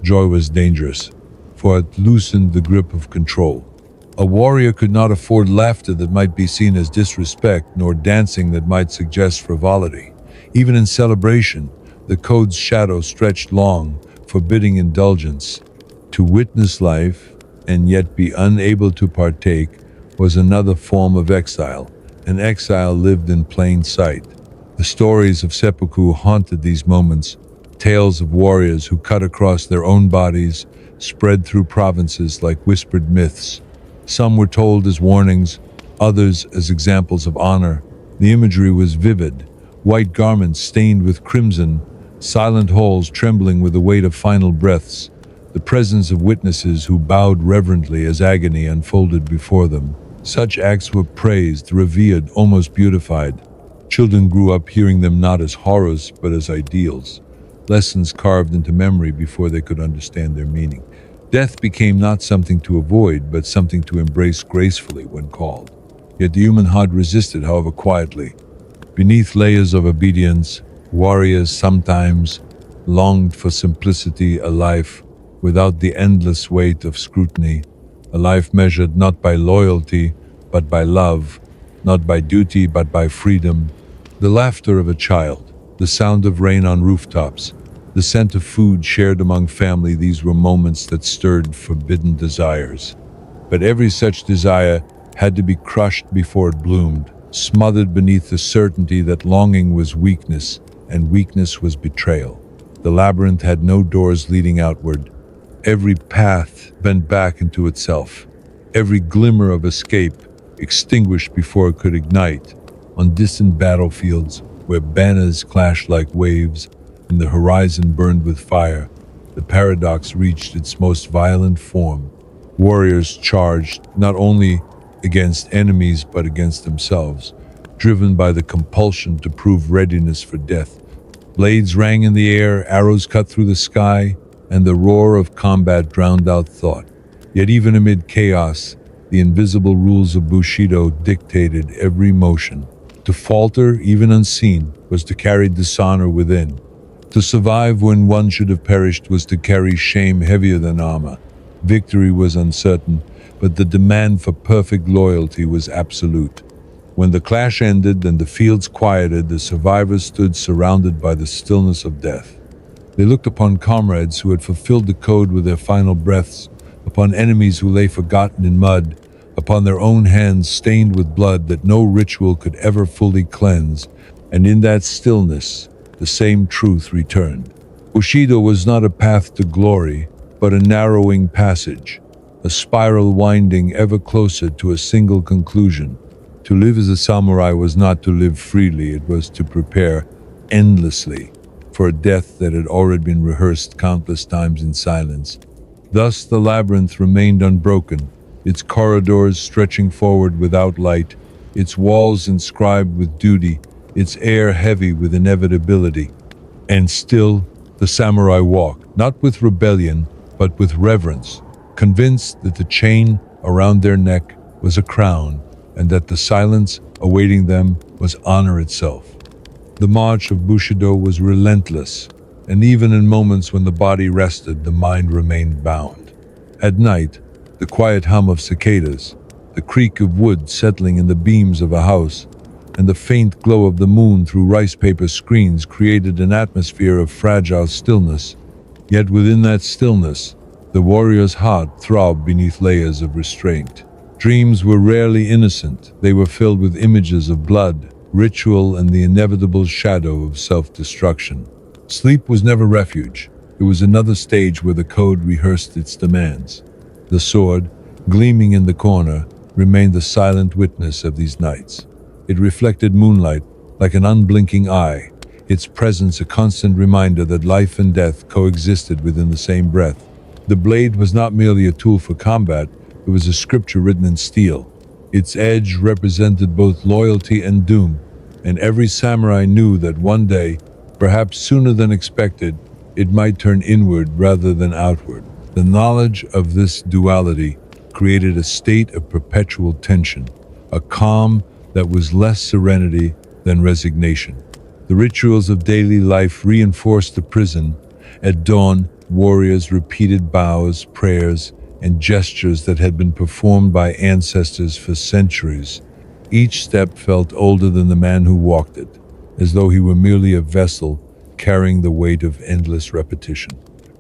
Joy was dangerous, for it loosened the grip of control. A warrior could not afford laughter that might be seen as disrespect, nor dancing that might suggest frivolity. Even in celebration, the code's shadow stretched long, forbidding indulgence. To witness life, and yet be unable to partake, was another form of exile, an exile lived in plain sight. The stories of seppuku haunted these moments, tales of warriors who cut across their own bodies, spread through provinces like whispered myths. Some were told as warnings, others as examples of honor. The imagery was vivid, white garments stained with crimson, silent halls trembling with the weight of final breaths, the presence of witnesses who bowed reverently as agony unfolded before them. Such acts were praised, revered, almost beautified. Children grew up hearing them not as horrors, but as ideals, lessons carved into memory before they could understand their meaning. Death became not something to avoid, but something to embrace gracefully when called. Yet the human heart resisted, however quietly. Beneath layers of obedience, warriors sometimes longed for simplicity, a life without the endless weight of scrutiny, a life measured not by loyalty, but by love, not by duty, but by freedom. The laughter of a child, the sound of rain on rooftops, the scent of food shared among family, these were moments that stirred forbidden desires. But every such desire had to be crushed before it bloomed, smothered beneath the certainty that longing was weakness, and weakness was betrayal. The labyrinth had no doors leading outward. Every path bent back into itself. every glimmer of escape extinguished before it could ignite. On distant battlefields, where banners clashed like waves and the horizon burned with fire, the paradox reached its most violent form. Warriors charged not only against enemies but against themselves, driven by the compulsion to prove readiness for death. Blades rang in the air, arrows cut through the sky, and the roar of combat drowned out thought. Yet even amid chaos, the invisible rules of Bushido dictated every motion. To falter, even unseen, was to carry dishonor within. To survive when one should have perished was to carry shame heavier than armor. Victory was uncertain, but the demand for perfect loyalty was absolute. When the clash ended and the fields quieted, the survivors stood surrounded by the stillness of death. They looked upon comrades who had fulfilled the code with their final breaths, upon enemies who lay forgotten in mud, upon their own hands stained with blood that no ritual could ever fully cleanse, and in that stillness, the same truth returned. Bushido was not a path to glory, but a narrowing passage, a spiral winding ever closer to a single conclusion. To live as a samurai was not to live freely, it was to prepare endlessly for a death that had already been rehearsed countless times in silence. Thus the labyrinth remained unbroken, its corridors stretching forward without light, its walls inscribed with duty, its air heavy with inevitability. And still, the samurai walked, not with rebellion, but with reverence, convinced that the chain around their neck was a crown, and that the silence awaiting them was honor itself. The march of Bushido was relentless, and even in moments when the body rested, the mind remained bound. At night, the quiet hum of cicadas, the creak of wood settling in the beams of a house, and the faint glow of the moon through rice paper screens created an atmosphere of fragile stillness. Yet within that stillness, the warrior's heart throbbed beneath layers of restraint. Dreams were rarely innocent. They were filled with images of blood, ritual, and the inevitable shadow of self-destruction. Sleep was never refuge. It was another stage where the code rehearsed its demands. The sword, gleaming in the corner, remained the silent witness of these nights. It reflected moonlight like an unblinking eye, its presence a constant reminder that life and death coexisted within the same breath. The blade was not merely a tool for combat, it was a scripture written in steel. Its edge represented both loyalty and doom, and every samurai knew that one day, perhaps sooner than expected, it might turn inward rather than outward. The knowledge of this duality created a state of perpetual tension, a calm that was less serenity than resignation. The rituals of daily life reinforced the prison. At dawn, warriors repeated vows, prayers, and gestures that had been performed by ancestors for centuries. Each step felt older than the man who walked it, as though he were merely a vessel carrying the weight of endless repetition.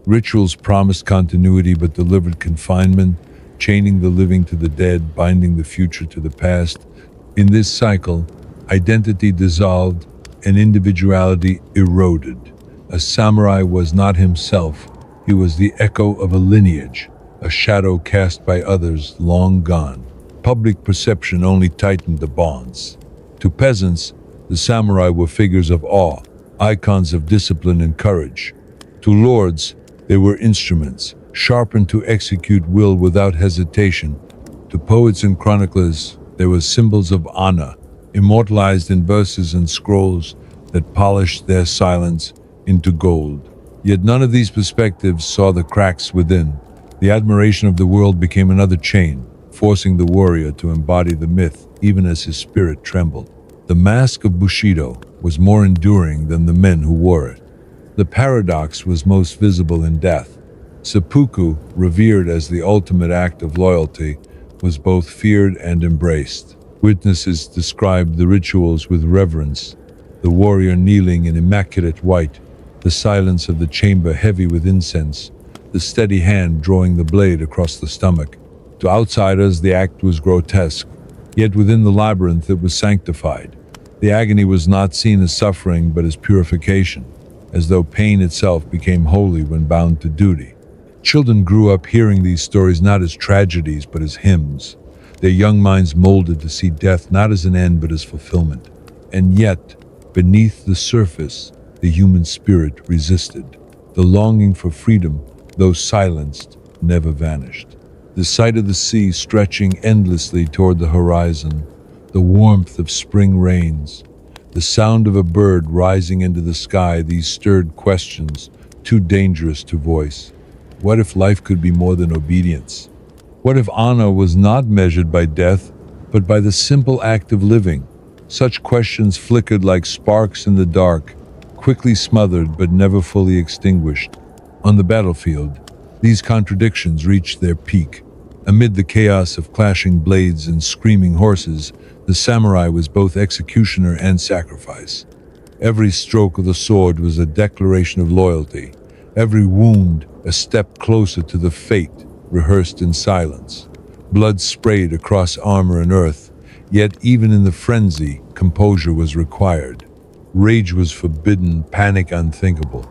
Rituals promised continuity but delivered confinement, chaining the living to the dead, binding the future to the past. In this cycle, identity dissolved and individuality eroded. A samurai was not himself, he was the echo of a lineage, a shadow cast by others long gone. Public perception only tightened the bonds. To peasants, the samurai were figures of awe, icons of discipline and courage. To lords, they were instruments, sharpened to execute will without hesitation. To poets and chroniclers, they were symbols of honor, immortalized in verses and scrolls that polished their silence into gold. Yet none of these perspectives saw the cracks within. The admiration of the world became another chain, forcing the warrior to embody the myth even as his spirit trembled. The mask of Bushido was more enduring than the men who wore it. The paradox was most visible in death. Seppuku, revered as the ultimate act of loyalty, was both feared and embraced. Witnesses described the rituals with reverence, the warrior kneeling in immaculate white, the silence of the chamber heavy with incense, the steady hand drawing the blade across the stomach. To outsiders, the act was grotesque, yet within the labyrinth it was sanctified. The agony was not seen as suffering but as purification, as though pain itself became holy when bound to duty. Children grew up hearing these stories not as tragedies but as hymns, their young minds molded to see death not as an end but as fulfillment. And yet, beneath the surface, the human spirit resisted. The longing for freedom, though silenced, never vanished. The sight of the sea stretching endlessly toward the horizon, the warmth of spring rains, the sound of a bird rising into the sky, these stirred questions, too dangerous to voice. What if life could be more than obedience? What if honor was not measured by death, but by the simple act of living? Such questions flickered like sparks in the dark, quickly smothered but never fully extinguished. On the battlefield, these contradictions reached their peak. Amid the chaos of clashing blades and screaming horses, the samurai was both executioner and sacrifice. Every stroke of the sword was a declaration of loyalty, every wound a step closer to the fate rehearsed in silence. Blood sprayed across armor and earth, yet even in the frenzy, composure was required. Rage was forbidden, panic unthinkable.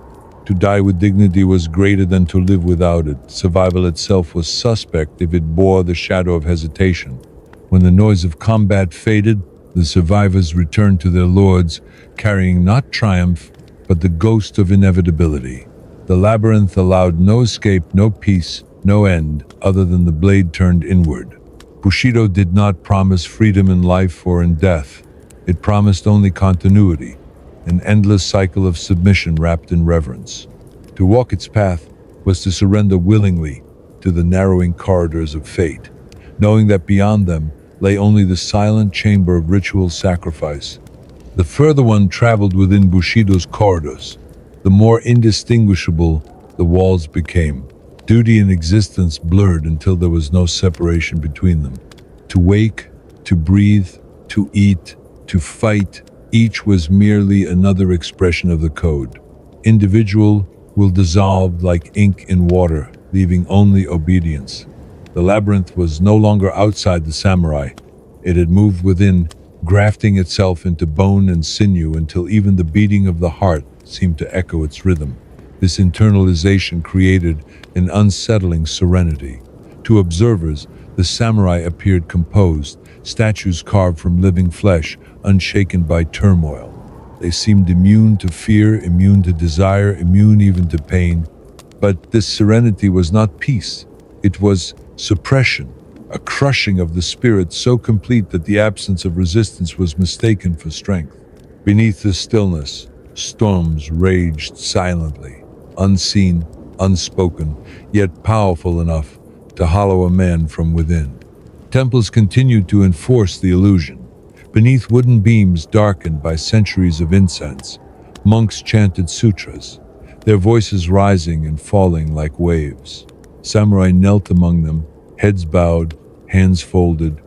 To die with dignity was greater than to live without it. Survival itself was suspect if it bore the shadow of hesitation. When the noise of combat faded, the survivors returned to their lords, carrying not triumph, but the ghost of inevitability. The labyrinth allowed no escape, no peace, no end, other than the blade turned inward. Bushido did not promise freedom in life or in death. It promised only continuity, an endless cycle of submission wrapped in reverence. To walk its path was to surrender willingly to the narrowing corridors of fate, knowing that beyond them lay only the silent chamber of ritual sacrifice. The further one traveled within Bushido's corridors, the more indistinguishable the walls became. Duty and existence blurred until there was no separation between them. To wake, to breathe, to eat, to fight, each was merely another expression of the code. Individual will dissolve like ink in water, leaving only obedience. The labyrinth was no longer outside the samurai. It had moved within, grafting itself into bone and sinew until even the beating of the heart seemed to echo its rhythm. This internalization created an unsettling serenity. To observers, the samurai appeared composed, statues carved from living flesh, unshaken by turmoil. They seemed immune to fear, immune to desire, immune even to pain. But this serenity was not peace. It was suppression, a crushing of the spirit so complete that the absence of resistance was mistaken for strength. Beneath the stillness, storms raged silently, unseen, unspoken, yet powerful enough to hollow a man from within. Temples continued to enforce the illusion. Beneath wooden beams darkened by centuries of incense, monks chanted sutras, their voices rising and falling like waves. Samurai knelt among them, heads bowed, hands folded.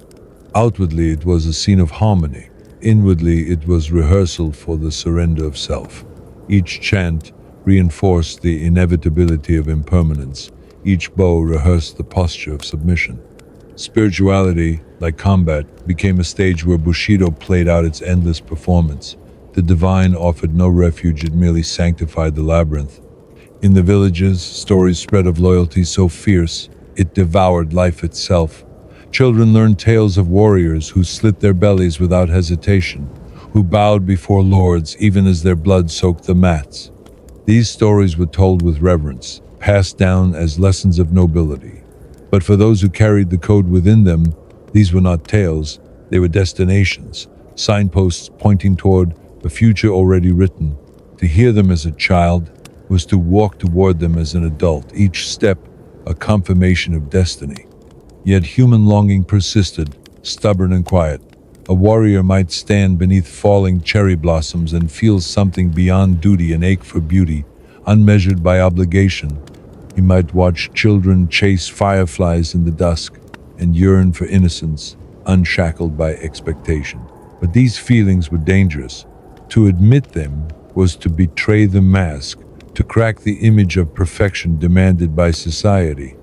Outwardly it was a scene of harmony. Inwardly it was rehearsal for the surrender of self. Each chant reinforced the inevitability of impermanence. Each bow rehearsed the posture of submission. Spirituality, like combat, became a stage where Bushido played out its endless performance. The divine offered no refuge, it merely sanctified the labyrinth. In the villages, stories spread of loyalty so fierce, it devoured life itself. Children learned tales of warriors who slit their bellies without hesitation, who bowed before lords even as their blood soaked the mats. These stories were told with reverence, passed down as lessons of nobility. But for those who carried the code within them, these were not tales, they were destinations, signposts pointing toward a future already written. To hear them as a child was to walk toward them as an adult, each step a confirmation of destiny. Yet human longing persisted, stubborn and quiet. A warrior might stand beneath falling cherry blossoms and feel something beyond duty, an ache for beauty, unmeasured by obligation. He might watch children chase fireflies in the dusk and yearn for innocence, unshackled by expectation. But these feelings were dangerous. To admit them was to betray the mask, to crack the image of perfection demanded by society.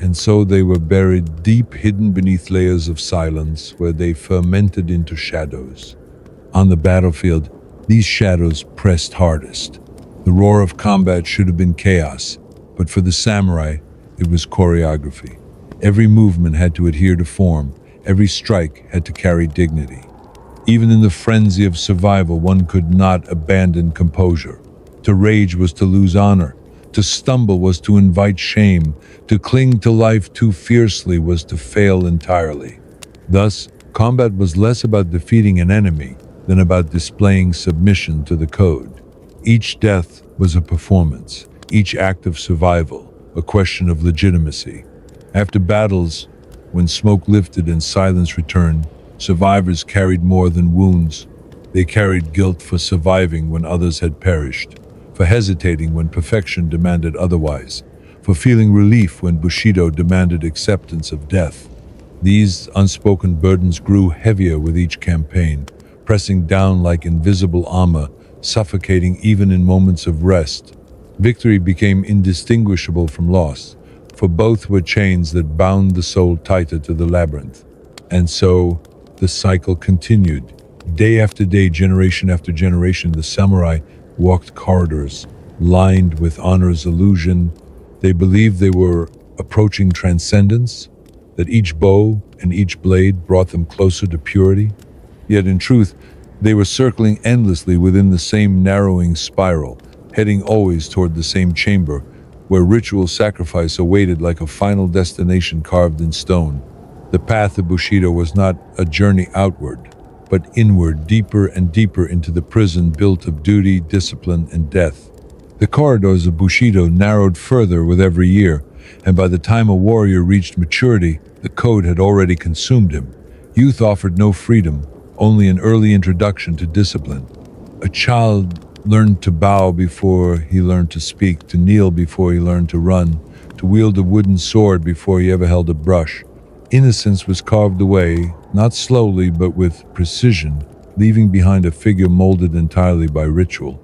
And so they were buried deep, hidden beneath layers of silence, where they fermented into shadows. On the battlefield, these shadows pressed hardest. The roar of combat should have been chaos, but for the samurai, it was choreography. Every movement had to adhere to form, every strike had to carry dignity. Even in the frenzy of survival, one could not abandon composure. To rage was to lose honor. To stumble was to invite shame. To cling to life too fiercely was to fail entirely. Thus, combat was less about defeating an enemy than about displaying submission to the code. Each death was a performance, each act of survival, a question of legitimacy. After battles, when smoke lifted and silence returned, survivors carried more than wounds. They carried guilt for surviving when others had perished, for hesitating when perfection demanded otherwise, for feeling relief when Bushido demanded acceptance of death. These unspoken burdens grew heavier with each campaign, pressing down like invisible armor, suffocating even in moments of rest. Victory became indistinguishable from loss, for both were chains that bound the soul tighter to the labyrinth. And so, the cycle continued. Day after day, generation after generation, the samurai walked corridors, lined with honor's illusion. They believed they were approaching transcendence, that each bow and each blade brought them closer to purity. Yet in truth, they were circling endlessly within the same narrowing spiral, heading always toward the same chamber, where ritual sacrifice awaited like a final destination carved in stone. The path of Bushido was not a journey outward, but inward, deeper and deeper into the prison built of duty, discipline, and death. The corridors of Bushido narrowed further with every year, and by the time a warrior reached maturity, the code had already consumed him. Youth offered no freedom, only an early introduction to discipline. A child learned to bow before he learned to speak, to kneel before he learned to run, to wield a wooden sword before he ever held a brush. Innocence was carved away, not slowly but with precision, leaving behind a figure molded entirely by ritual.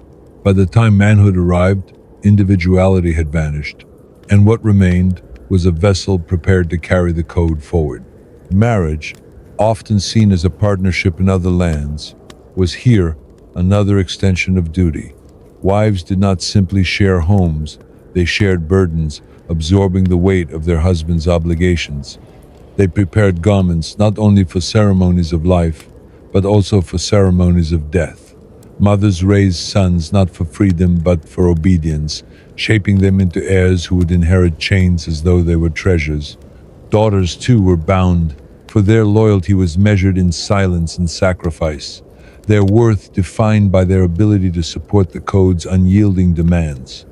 By the time manhood arrived, individuality had vanished, and what remained was a vessel prepared to carry the code forward. Marriage, often seen as a partnership in other lands, was here another extension of duty. Wives did not simply share homes, they shared burdens, absorbing the weight of their husbands' obligations. They prepared garments not only for ceremonies of life, but also for ceremonies of death. Mothers raised sons not for freedom but for obedience, shaping them into heirs who would inherit chains as though they were treasures. Daughters, too, were bound, for their loyalty was measured in silence and sacrifice, their worth defined by their ability to support the code's unyielding demands.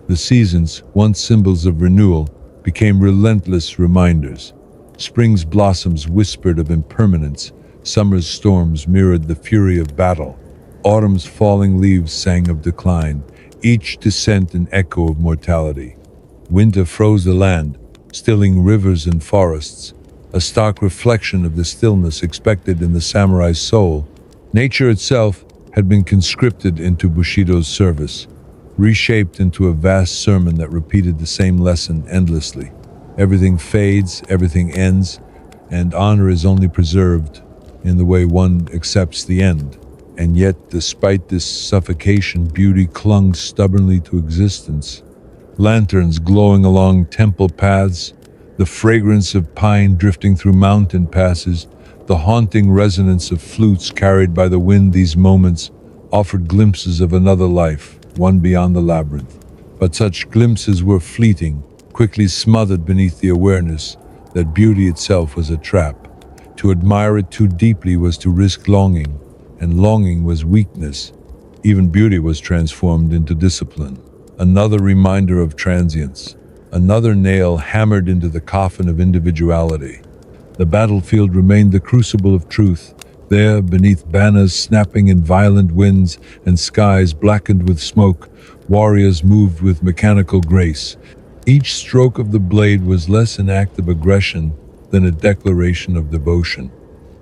The seasons, once symbols of renewal, became relentless reminders. Spring's blossoms whispered of impermanence, summer's storms mirrored the fury of battle, autumn's falling leaves sang of decline, each descent an echo of mortality. Winter froze the land, stilling rivers and forests, a stark reflection of the stillness expected in the samurai's soul. Nature itself had been conscripted into Bushido's service, reshaped into a vast sermon that repeated the same lesson endlessly. Everything fades, everything ends, and honor is only preserved in the way one accepts the end. And yet, despite this suffocation, beauty clung stubbornly to existence. Lanterns glowing along temple paths, the fragrance of pine drifting through mountain passes, the haunting resonance of flutes carried by the wind. These moments offered glimpses of another life, one beyond the labyrinth. But such glimpses were fleeting, quickly smothered beneath the awareness that beauty itself was a trap. To admire it too deeply was to risk longing, and longing was weakness. Even beauty was transformed into discipline, another reminder of transience, another nail hammered into the coffin of individuality. The battlefield remained the crucible of truth. There, beneath banners snapping in violent winds and skies blackened with smoke, warriors moved with mechanical grace. Each stroke of the blade was less an act of aggression than a declaration of devotion.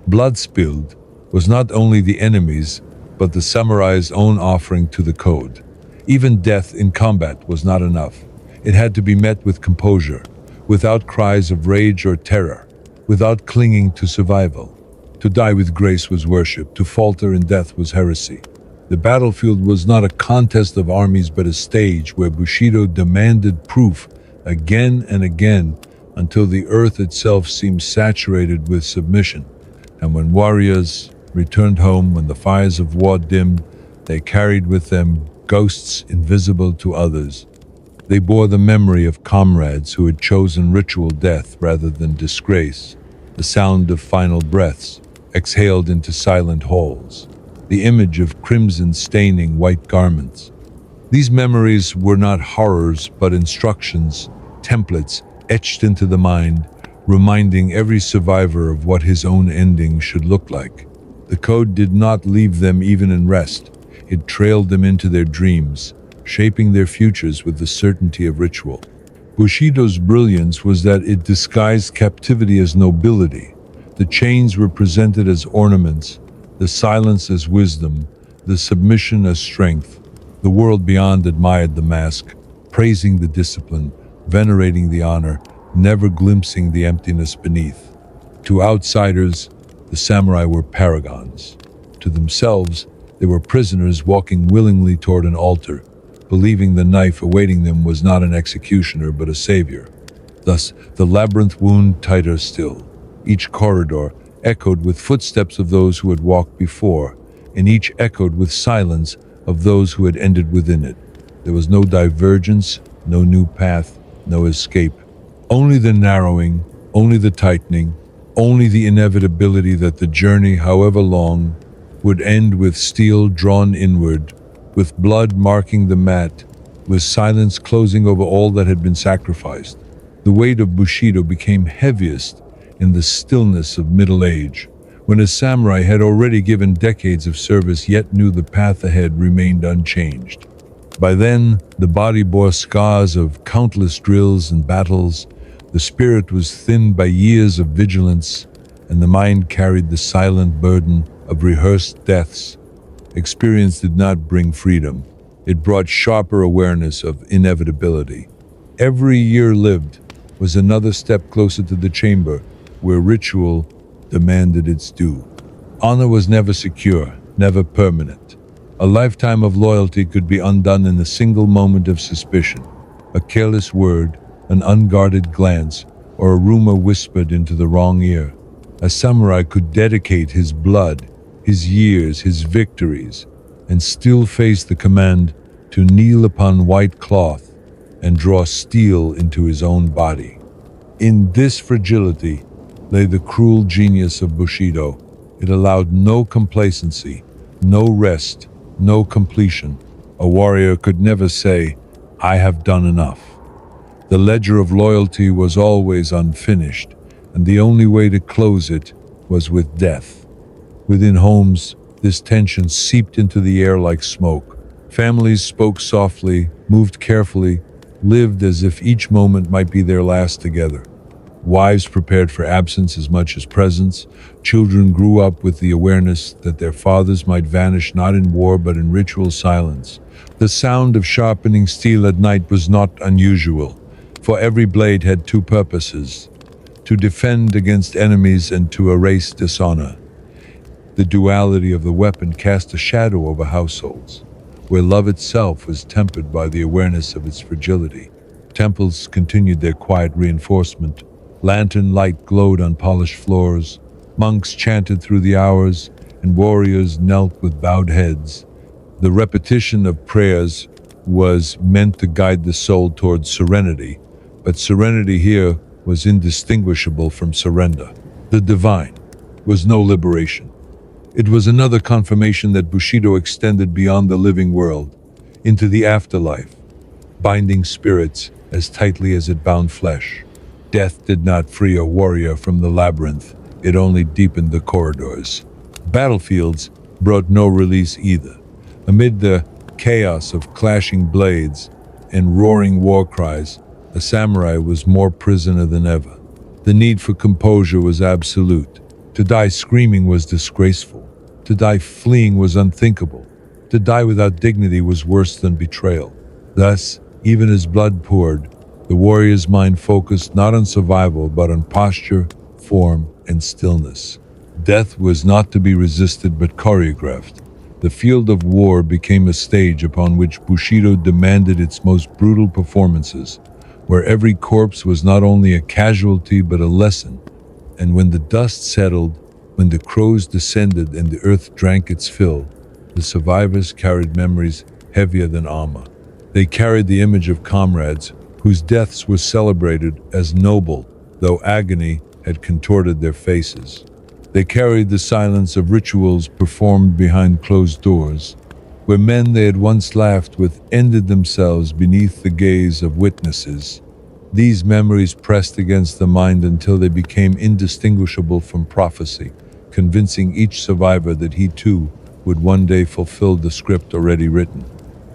Blood spilled was not only the enemy's, but the samurai's own offering to the code. Even death in combat was not enough. It had to be met with composure, without cries of rage or terror, without clinging to survival. To die with grace was worship, to falter in death was heresy. The battlefield was not a contest of armies but a stage where Bushido demanded proof again and again, until the earth itself seemed saturated with submission. And when warriors returned home, when the fires of war dimmed, they carried with them ghosts invisible to others. They bore the memory of comrades who had chosen ritual death rather than disgrace, the sound of final breaths exhaled into silent halls, the image of crimson staining white garments. These memories were not horrors but instructions, templates etched into the mind, reminding every survivor of what his own ending should look like. The code did not leave them even in rest. It trailed them into their dreams, shaping their futures with the certainty of ritual. Bushido's brilliance was that it disguised captivity as nobility. The chains were presented as ornaments, the silence as wisdom, the submission as strength. The world beyond admired the mask, praising the discipline, venerating the honor, never glimpsing the emptiness beneath. To outsiders, the samurai were paragons. To themselves, they were prisoners walking willingly toward an altar, believing the knife awaiting them was not an executioner but a savior. Thus, the labyrinth wound tighter still. Each corridor echoed with footsteps of those who had walked before, and each echoed with silence of those who had ended within it. There was no divergence, no new path, no escape. Only the narrowing, only the tightening, only the inevitability that the journey, however long, would end with steel drawn inward, with blood marking the mat, with silence closing over all that had been sacrificed. The weight of Bushido became heaviest in the stillness of middle age, when a samurai had already given decades of service yet knew the path ahead remained unchanged. By then, the body bore scars of countless drills and battles, the spirit was thinned by years of vigilance, and the mind carried the silent burden of rehearsed deaths. Experience did not bring freedom. It brought sharper awareness of inevitability. Every year lived was another step closer to the chamber where ritual demanded its due. Honor was never secure, never permanent. A lifetime of loyalty could be undone in a single moment of suspicion. A careless word, an unguarded glance, or a rumor whispered into the wrong ear. A samurai could dedicate his blood, his years, his victories, and still face the command to kneel upon white cloth and draw steel into his own body. In this fragility lay the cruel genius of Bushido. It allowed no complacency, no rest, no completion. A warrior could never say, "I have done enough." The ledger of loyalty was always unfinished, and the only way to close it was with death. Within homes, this tension seeped into the air like smoke. Families spoke softly, moved carefully, lived as if each moment might be their last together. Wives prepared for absence as much as presence. Children grew up with the awareness that their fathers might vanish not in war but in ritual silence. The sound of sharpening steel at night was not unusual, for every blade had two purposes: to defend against enemies and to erase dishonor. The duality of the weapon cast a shadow over households, where love itself was tempered by the awareness of its fragility. Temples continued their quiet reinforcement. Lantern light glowed on polished floors. Monks chanted through the hours, and warriors knelt with bowed heads. The repetition of prayers was meant to guide the soul towards serenity, but serenity here was indistinguishable from surrender. The divine was no liberation. It was another confirmation that Bushido extended beyond the living world, into the afterlife, binding spirits as tightly as it bound flesh. Death did not free a warrior from the labyrinth, it only deepened the corridors. Battlefields brought no release either. Amid the chaos of clashing blades and roaring war cries, a samurai was more prisoner than ever. The need for composure was absolute. To die screaming was disgraceful. To die fleeing was unthinkable. To die without dignity was worse than betrayal. Thus, even as blood poured, the warrior's mind focused not on survival but on posture, form, and stillness. Death was not to be resisted but choreographed. The field of war became a stage upon which Bushido demanded its most brutal performances. where every corpse was not only a casualty but a lesson. And when the dust settled, when the crows descended and the earth drank its fill, the survivors carried memories heavier than armor. They carried the image of comrades whose deaths were celebrated as noble, though agony had contorted their faces. They carried the silence of rituals performed behind closed doors, where men they had once laughed with ended themselves beneath the gaze of witnesses. These memories pressed against the mind until they became indistinguishable from prophecy, convincing each survivor that he too would one day fulfill the script already written.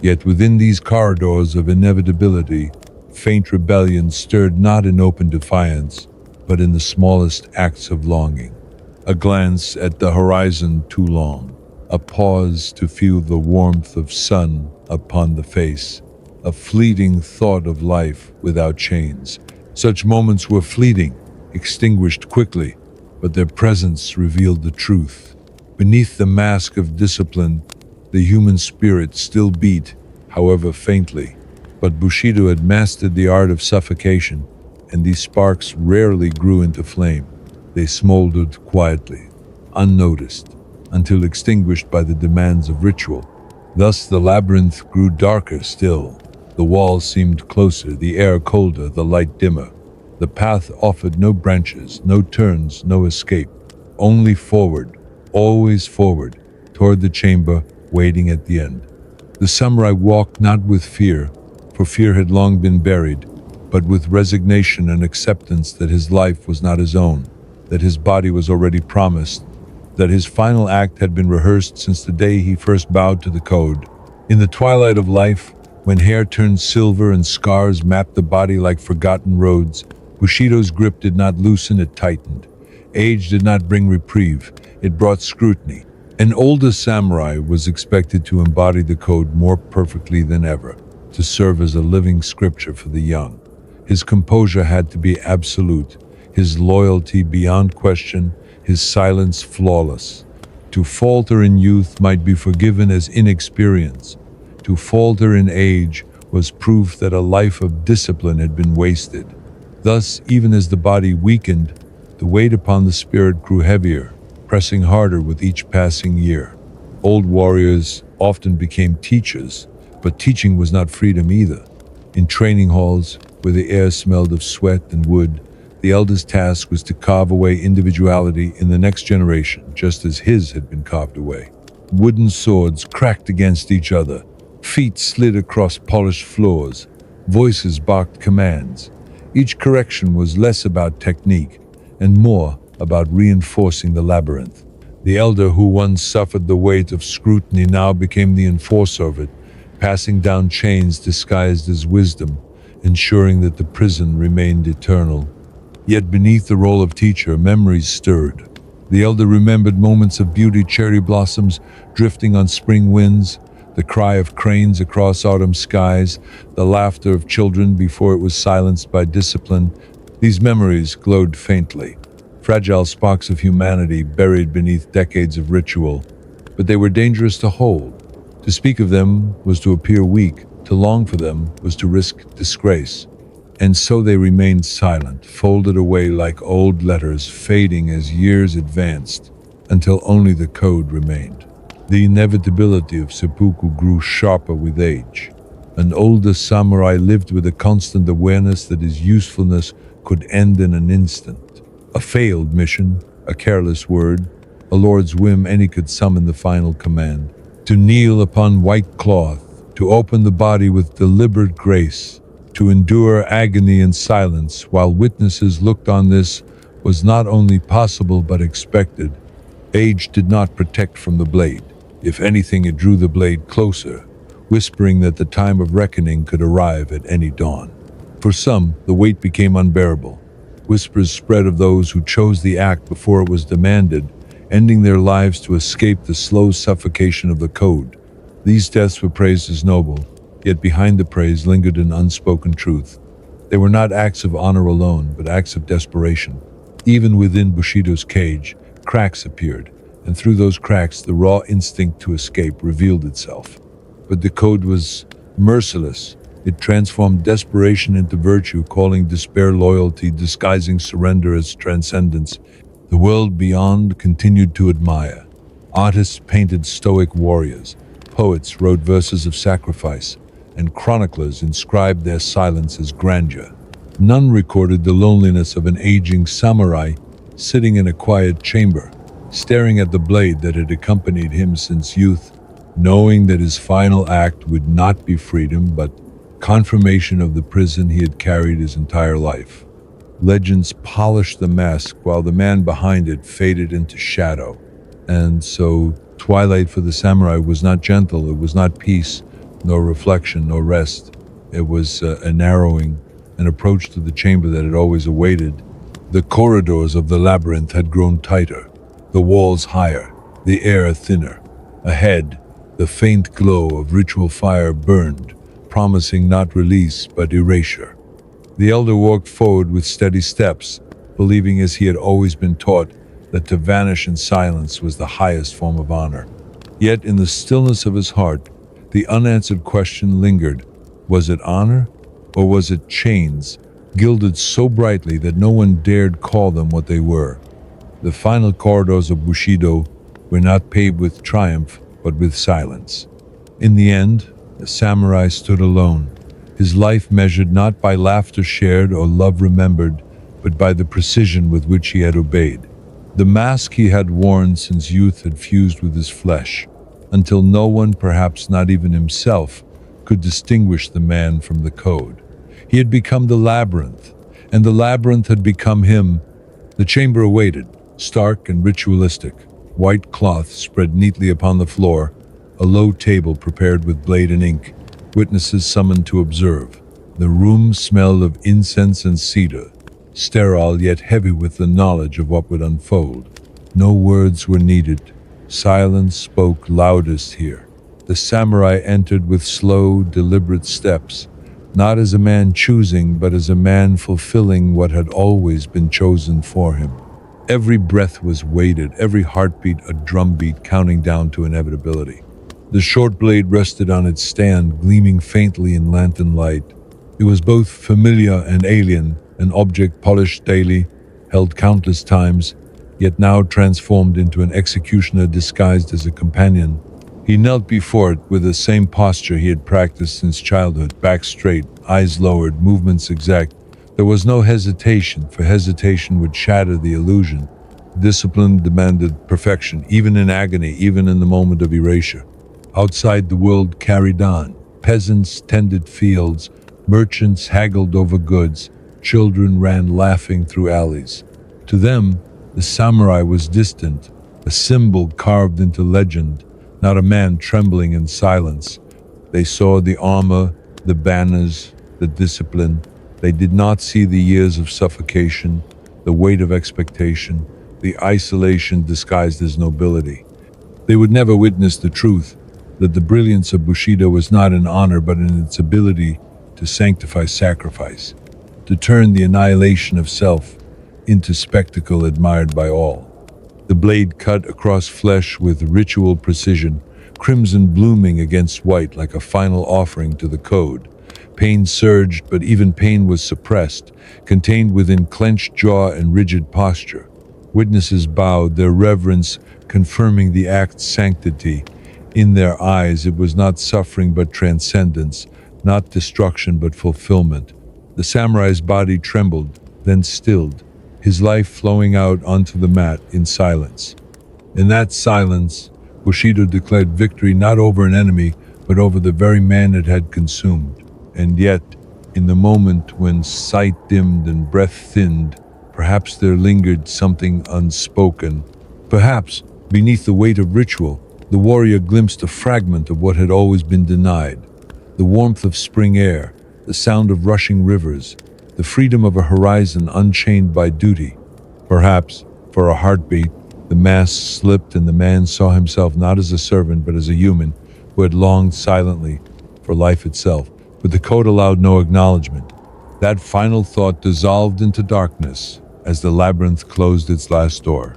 Yet within these corridors of inevitability, faint rebellion stirred not in open defiance, but in the smallest acts of longing. A glance at the horizon too long, a pause to feel the warmth of sun upon the face, a fleeting thought of life without chains. Such moments were fleeting, extinguished quickly, but their presence revealed the truth. Beneath the mask of discipline, the human spirit still beat, however faintly. But Bushido had mastered the art of suffocation, and these sparks rarely grew into flame. They smoldered quietly, unnoticed, until extinguished by the demands of ritual. Thus the labyrinth grew darker still. The walls seemed closer, the air colder, the light dimmer. The path offered no branches, no turns, no escape. Only forward, always forward, toward the chamber waiting at the end. The samurai walked not with fear, for fear had long been buried, but with resignation and acceptance that his life was not his own, that his body was already promised, that his final act had been rehearsed since the day he first bowed to the code. In the twilight of life, when hair turned silver and scars mapped the body like forgotten roads, Bushido's grip did not loosen, it tightened. Age did not bring reprieve, it brought scrutiny. An older samurai was expected to embody the code more perfectly than ever, to serve as a living scripture for the young. His composure had to be absolute, his loyalty beyond question, his silence flawless. To falter in youth might be forgiven as inexperience. To falter in age was proof that a life of discipline had been wasted. Thus, even as the body weakened, the weight upon the spirit grew heavier, pressing harder with each passing year. Old warriors often became teachers, but teaching was not freedom either. In training halls, where the air smelled of sweat and wood, the elder's task was to carve away individuality in the next generation, just as his had been carved away. Wooden swords cracked against each other, feet slid across polished floors, voices barked commands. Each correction was less about technique and more about reinforcing the labyrinth. The elder who once suffered the weight of scrutiny now became the enforcer of it, passing down chains disguised as wisdom, ensuring that the prison remained eternal. Yet beneath the role of teacher, memories stirred. The elder remembered moments of beauty, cherry blossoms drifting on spring winds, the cry of cranes across autumn skies, the laughter of children before it was silenced by discipline. These memories glowed faintly, fragile sparks of humanity buried beneath decades of ritual, but they were dangerous to hold. To speak of them was to appear weak, to long for them was to risk disgrace. And so they remained silent, folded away like old letters, fading as years advanced, until only the code remained. The inevitability of seppuku grew sharper with age. An older samurai lived with a constant awareness that his usefulness could end in an instant. A failed mission, a careless word, a lord's whim, and he could summon the final command. To kneel upon white cloth, to open the body with deliberate grace, to endure agony in silence while witnesses looked on, this was not only possible but expected. Age did not protect from the blade. If anything, it drew the blade closer, whispering that the time of reckoning could arrive at any dawn. For some, the weight became unbearable. Whispers spread of those who chose the act before it was demanded, ending their lives to escape the slow suffocation of the code. These deaths were praised as noble, yet behind the praise lingered an unspoken truth. They were not acts of honor alone, but acts of desperation. Even within Bushido's cage, cracks appeared, and through those cracks the raw instinct to escape revealed itself. But the code was merciless. It transformed desperation into virtue, calling despair loyalty, disguising surrender as transcendence. The world beyond continued to admire. Artists painted stoic warriors, poets wrote verses of sacrifice, and chroniclers inscribed their silence as grandeur. None recorded the loneliness of an aging samurai sitting in a quiet chamber, staring at the blade that had accompanied him since youth, knowing that his final act would not be freedom but confirmation of the prison he had carried his entire life. Legends polished the mask while the man behind it faded into shadow. And so, twilight for the samurai was not gentle, it was not peace, nor reflection, nor rest. It was a narrowing, an approach to the chamber that had always awaited. The corridors of the labyrinth had grown tighter, the walls higher, the air thinner. Ahead, the faint glow of ritual fire burned, promising not release but erasure. The elder walked forward with steady steps, believing as he had always been taught that to vanish in silence was the highest form of honor. Yet in the stillness of his heart, the unanswered question lingered. Was it honor, or was it chains, gilded so brightly that no one dared call them what they were? The final corridors of Bushido were not paved with triumph, but with silence. In the end, the samurai stood alone, his life measured not by laughter shared or love remembered, but by the precision with which he had obeyed. The mask he had worn since youth had fused with his flesh, until no one, perhaps not even himself, could distinguish the man from the code. He had become the labyrinth, and the labyrinth had become him. The chamber awaited, stark and ritualistic. White cloth spread neatly upon the floor, a low table prepared with blade and ink, witnesses summoned to observe. The room smelled of incense and cedar, sterile yet heavy with the knowledge of what would unfold. No words were needed. Silence spoke loudest here. The samurai entered with slow, deliberate steps, not as a man choosing, but as a man fulfilling what had always been chosen for him. Every breath was weighted, every heartbeat a drumbeat counting down to inevitability. The short blade rested on its stand, gleaming faintly in lantern light. It was both familiar and alien, an object polished daily, held countless times, yet now transformed into an executioner disguised as a companion. He knelt before it with the same posture he had practiced since childhood, back straight, eyes lowered, movements exact. There was no hesitation, for hesitation would shatter the illusion. Discipline demanded perfection, even in agony, even in the moment of erasure. Outside, the world carried on. Peasants tended fields, merchants haggled over goods, children ran laughing through alleys. To them, the samurai was distant, a symbol carved into legend, not a man trembling in silence. They saw the armor, the banners, the discipline. They did not see the years of suffocation, the weight of expectation, the isolation disguised as nobility. They would never witness the truth, that the brilliance of Bushido was not in honor but in its ability to sanctify sacrifice, to turn the annihilation of self into spectacle admired by all. The blade cut across flesh with ritual precision, crimson blooming against white like a final offering to the code. Pain surged, but even pain was suppressed, contained within clenched jaw and rigid posture. Witnesses bowed, their reverence confirming the act's sanctity. In their eyes, it was not suffering but transcendence, not destruction but fulfillment. The samurai's body trembled, then stilled, his life flowing out onto the mat in silence. In that silence, Bushido declared victory not over an enemy, but over the very man it had consumed. And yet, in the moment when sight dimmed and breath thinned, perhaps there lingered something unspoken. Perhaps, beneath the weight of ritual, the warrior glimpsed a fragment of what had always been denied. The warmth of spring air, the sound of rushing rivers, the freedom of a horizon unchained by duty. Perhaps, for a heartbeat, the mask slipped and the man saw himself not as a servant but as a human who had longed silently for life itself. But the code allowed no acknowledgement. That final thought dissolved into darkness as the labyrinth closed its last door.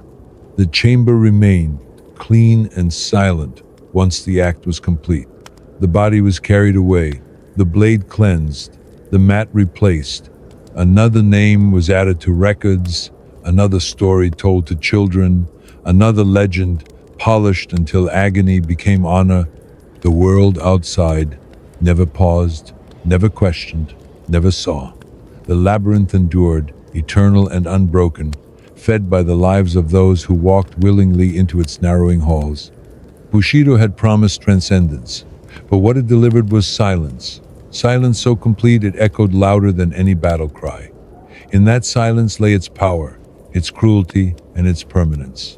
The chamber remained, clean and silent, once the act was complete. The body was carried away, The blade cleansed, the mat replaced. Another name was added to records, another story told to children, another legend polished until agony became honor. The world outside never paused, never questioned, never saw. The labyrinth endured, eternal and unbroken, fed by the lives of those who walked willingly into its narrowing halls. Bushido had promised transcendence, but what it delivered was silence. Silence so complete it echoed louder than any battle cry. In that silence lay its power, its cruelty, and its permanence.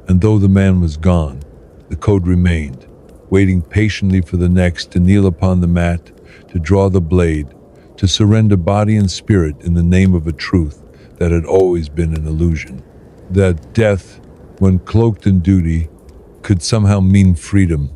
And though the man was gone, the code remained, waiting patiently for the next to kneel upon the mat, to draw the blade, to surrender body and spirit in the name of a truth that had always been an illusion. That death, when cloaked in duty, could somehow mean freedom,